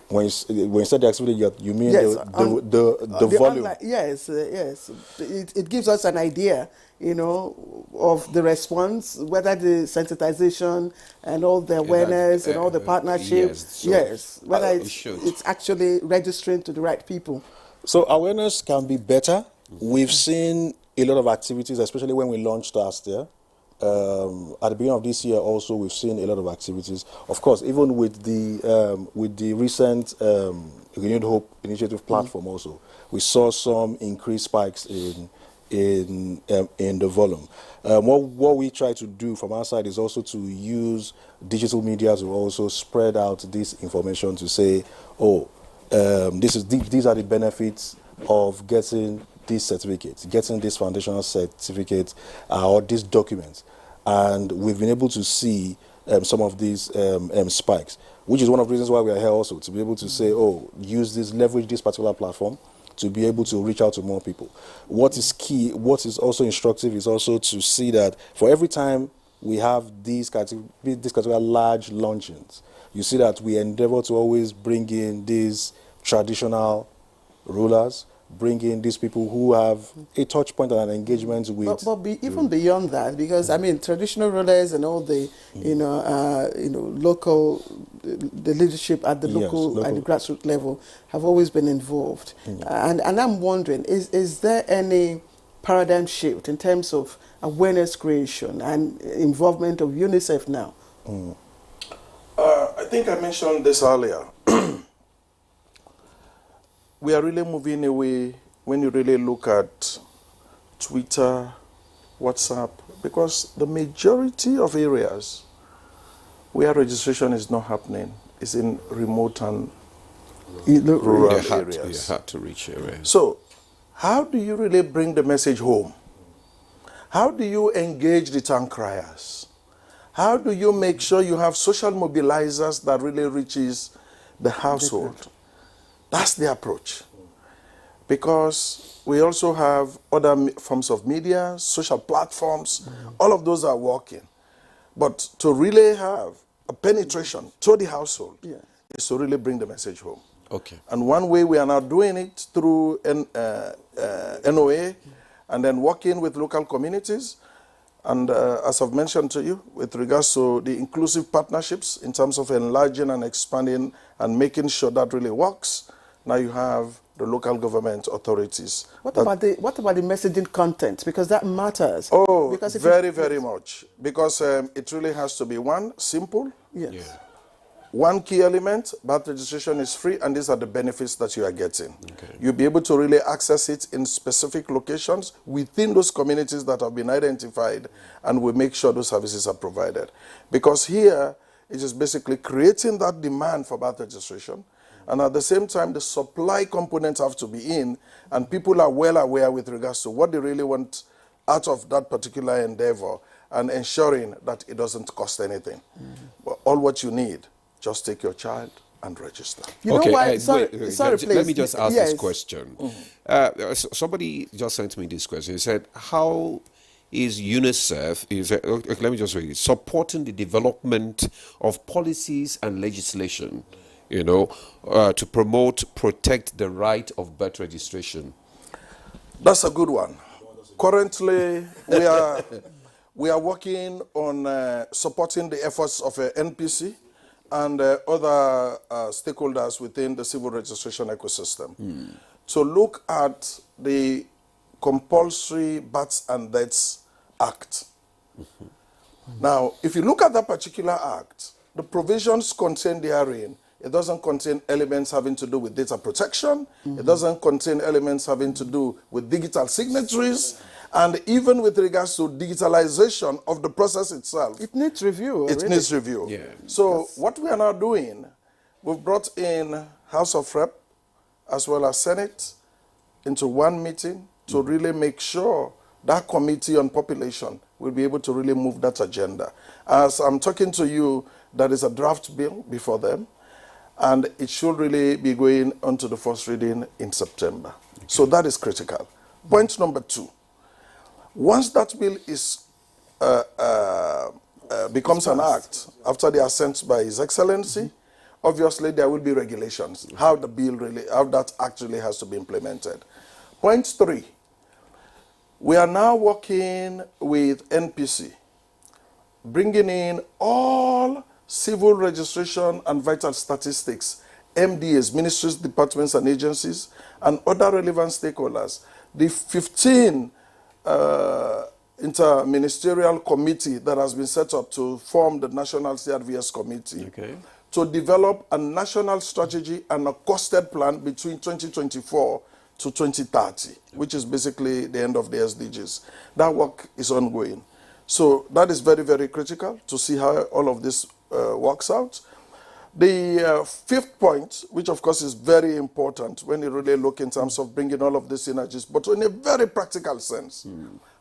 When you said the activity, you mean the volume? Yes. It gives us an idea, of the response, whether the sensitization and all the awareness and all the partnerships. Whether it's actually registering to the right people. So awareness can be better. We've seen a lot of activities, especially when we launched last year. At the beginning of this year also, we've seen a lot of activities. Of course, even with the recent Renewed Hope Initiative platform also, we saw some increased spikes in the volume. What we try to do from our side is also to use digital media to also spread out this information to say, oh, these are the benefits of getting these certificates, getting this foundational certificate or these documents. And we've been able to see some of these spikes, which is one of the reasons why we are here also, to be able to say, oh, leverage this particular platform to be able to reach out to more people. What is key, what is also instructive is also to see that for every time we have these category large launchings, you see that we endeavor to always bring in these traditional rulers, bring in these people who have a touch point and an engagement with. Even beyond that, because traditional rulers and all the local, the leadership at the local and the grassroots level have always been involved. And I'm wondering, is there any paradigm shift in terms of awareness creation and involvement of UNICEF now? I think I mentioned this earlier. We are really moving away when you really look at Twitter, WhatsApp, because the majority of areas where registration is not happening is in remote and rural areas. Hard to reach areas. So, how do you really bring the message home? How do you engage the town criers? How do you make sure you have social mobilizers that really reaches the household? That's the approach. Because we also have other forms of media, social platforms, all of those are working. But to really have a penetration to the household is to really bring the message home. Okay. And one way we are now doing it through NOA and then working with local communities. And as I've mentioned to you, with regards to the inclusive partnerships in terms of enlarging and expanding and making sure that really works, now you have the local government authorities. What about the messaging content? Because that matters. Oh, because very much. Because it really has to be one, simple. Yes. Yeah. One key element, birth registration is free, and these are the benefits that you are getting. Okay. You'll be able to really access it in specific locations within those communities that have been identified, and we make sure those services are provided. Because here, it is basically creating that demand for birth registration, and at the same time, the supply components have to be in, and people are well aware with regards to what they really want out of that particular endeavor, and ensuring that it doesn't cost anything. But all what you need, just take your child and register. You know why? Sorry, wait, sorry, let please. me just ask Yes. this question. Somebody just sent me this question. He said, how is UNICEF, let me just read it, supporting the development of policies and legislation, to protect the right of birth registration? That's a good one. Currently, we are working on supporting the efforts of NPC and other stakeholders within the civil registration ecosystem to look at the Compulsory Births and Deaths Act. Now, if you look at that particular act, the provisions contained therein, it doesn't contain elements having to do with data protection. It doesn't contain elements having to do with digital signatories. And even with regards to digitalization of the process itself, It needs review. it needs review. Yeah. So what we are now doing, we've brought in House of Rep as well as Senate into one meeting to really make sure that Committee on Population will be able to really move that agenda. As I'm talking to you, there is a draft bill before them, and it should really be going on to the first reading in September. Okay. So that is critical. Point number 2. Once that bill is becomes an act, after the assent by His Excellency, obviously there will be regulations, how that act really has to be implemented. Point 3, we are now working with NPC, bringing in all civil registration and vital statistics, MDAs, ministries, departments, and agencies, and other relevant stakeholders. The 15 interministerial committee that has been set up to form the National CRVS Committee to develop a national strategy and a costed plan between 2024 to 2030, which is basically the end of the SDGs. That work is ongoing. So that is very, very critical to see how all of this works out. The 5th point, which of course is very important when you really look in terms of bringing all of these synergies, but in a very practical sense,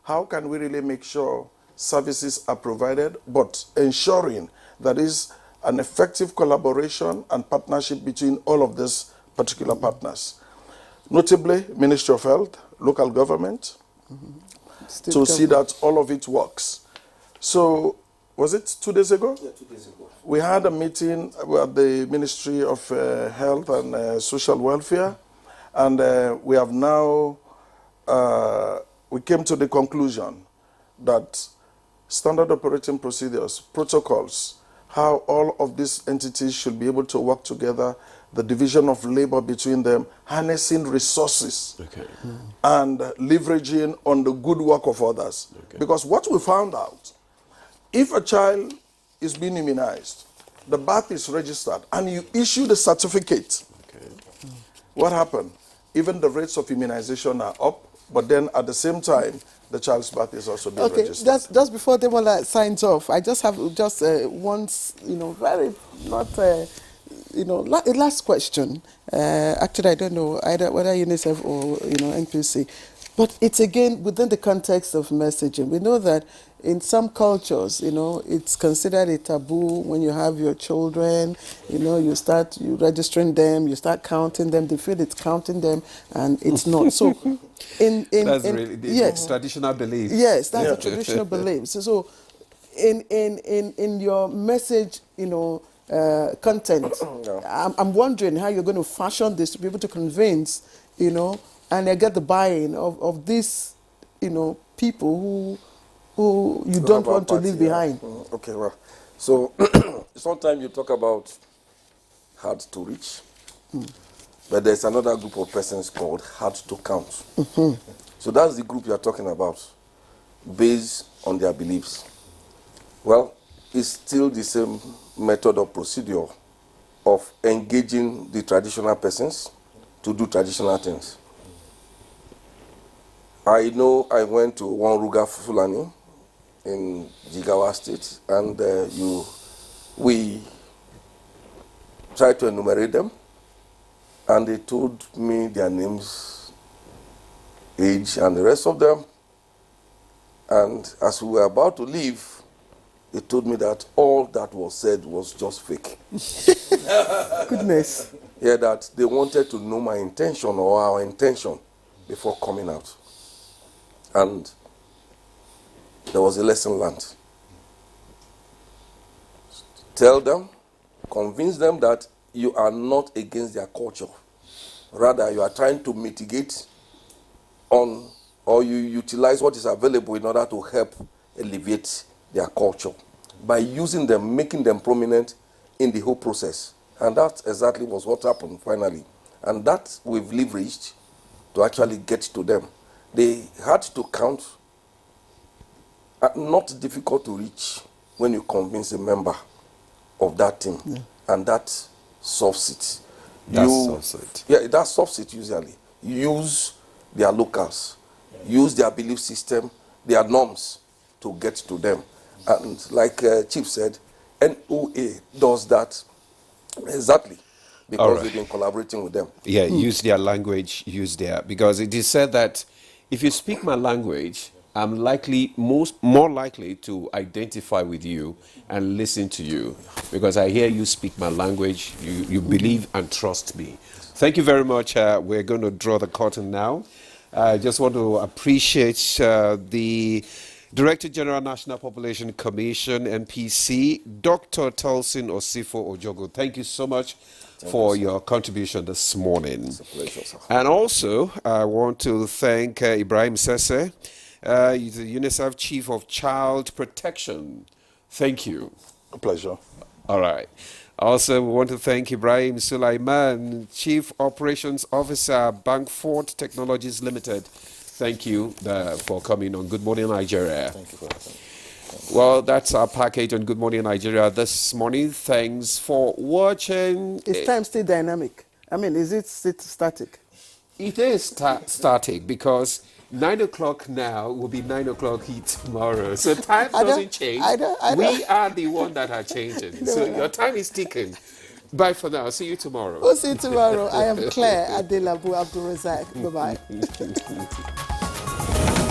how can we really make sure services are provided, but ensuring that is an effective collaboration and partnership between all of these particular partners. Notably, Ministry of Health, local government, to see that all of it works. So, was it 2 days ago? Yeah, 2 days ago. We had a meeting at the Ministry of Health and Social Welfare, and we have now, we came to the conclusion that standard operating procedures, protocols, how all of these entities should be able to work together, the division of labor between them, harnessing resources, and leveraging on the good work of others. Because what we found out, if a child is being immunized, the birth is registered, and you issue the certificate, what happened? Even the rates of immunization are up, but then at the same time, the child's birth is also being registered. Just before Demola signs off, I just have one, very not, last question. Actually, I don't know either whether UNICEF or NPC, but it's again within the context of messaging. We know that in some cultures, it's considered a taboo when you have your children. You start registering them, you start counting them. They feel it's counting them, and it's not. So, that's traditional belief. Yes, that's a traditional belief. So, in your message, content, I'm wondering how you're going to fashion this to be able to convince, and get the buy-in of these, people who who you don't want to leave behind. Okay, well, so sometimes you talk about hard to reach, but there's another group of persons called hard to count. So that's the group you are talking about, based on their beliefs. Well, it's still the same method or procedure of engaging the traditional persons to do traditional things. I know I went to one Ruga Fulani in Jigawa State, and we tried to enumerate them, and they told me their names, age, and the rest of them. And as we were about to leave, they told me that all that was said was just fake. Goodness. Yeah, that they wanted to know my intention or our intention before coming out. And there was a lesson learned. Tell them, convince them that you are not against their culture. Rather, you are trying to mitigate on, or you utilize what is available in order to help alleviate their culture by using them, making them prominent in the whole process. And that exactly was what happened finally. And that we've leveraged to actually get to them. They had to count, not difficult to reach when you convince a member of that team. And that solves it. Solves it. Yeah, that solves it usually. Use their locals, use their belief system, their norms to get to them. And like Chief said, NOA does that exactly because they've been collaborating with them. Yeah, use their language, because it is said that if you speak my language, I'm more likely to identify with you and listen to you, because I hear you speak my language, you believe and trust me. Thank you very much. We're going to draw the curtain now. I just want to appreciate the Director General National Population Commission, NPC, Dr. Tolson Osifo Ojogo. Thank you so much for your contribution this morning. It's a pleasure, sir. And also, I want to thank Ibrahim Sese, he's the UNICEF Chief of Child Protection. Thank you. A pleasure. All right. Also, we want to thank Ibrahim Sulaiman, Chief Operations Officer, Bankford Technologies Limited. Thank you for coming on Good Morning Nigeria. Thank you for having me. Well, that's our package on Good Morning Nigeria this morning. Thanks for watching. Is time still dynamic? I mean, is it static? It is static because 9 o'clock now will be 9 o'clock tomorrow. So time doesn't change. We are the one that are changing. So your time is ticking. Bye for now. See you tomorrow. We'll see you tomorrow. I am Claire Adelabu Abdul Razak. Bye-bye.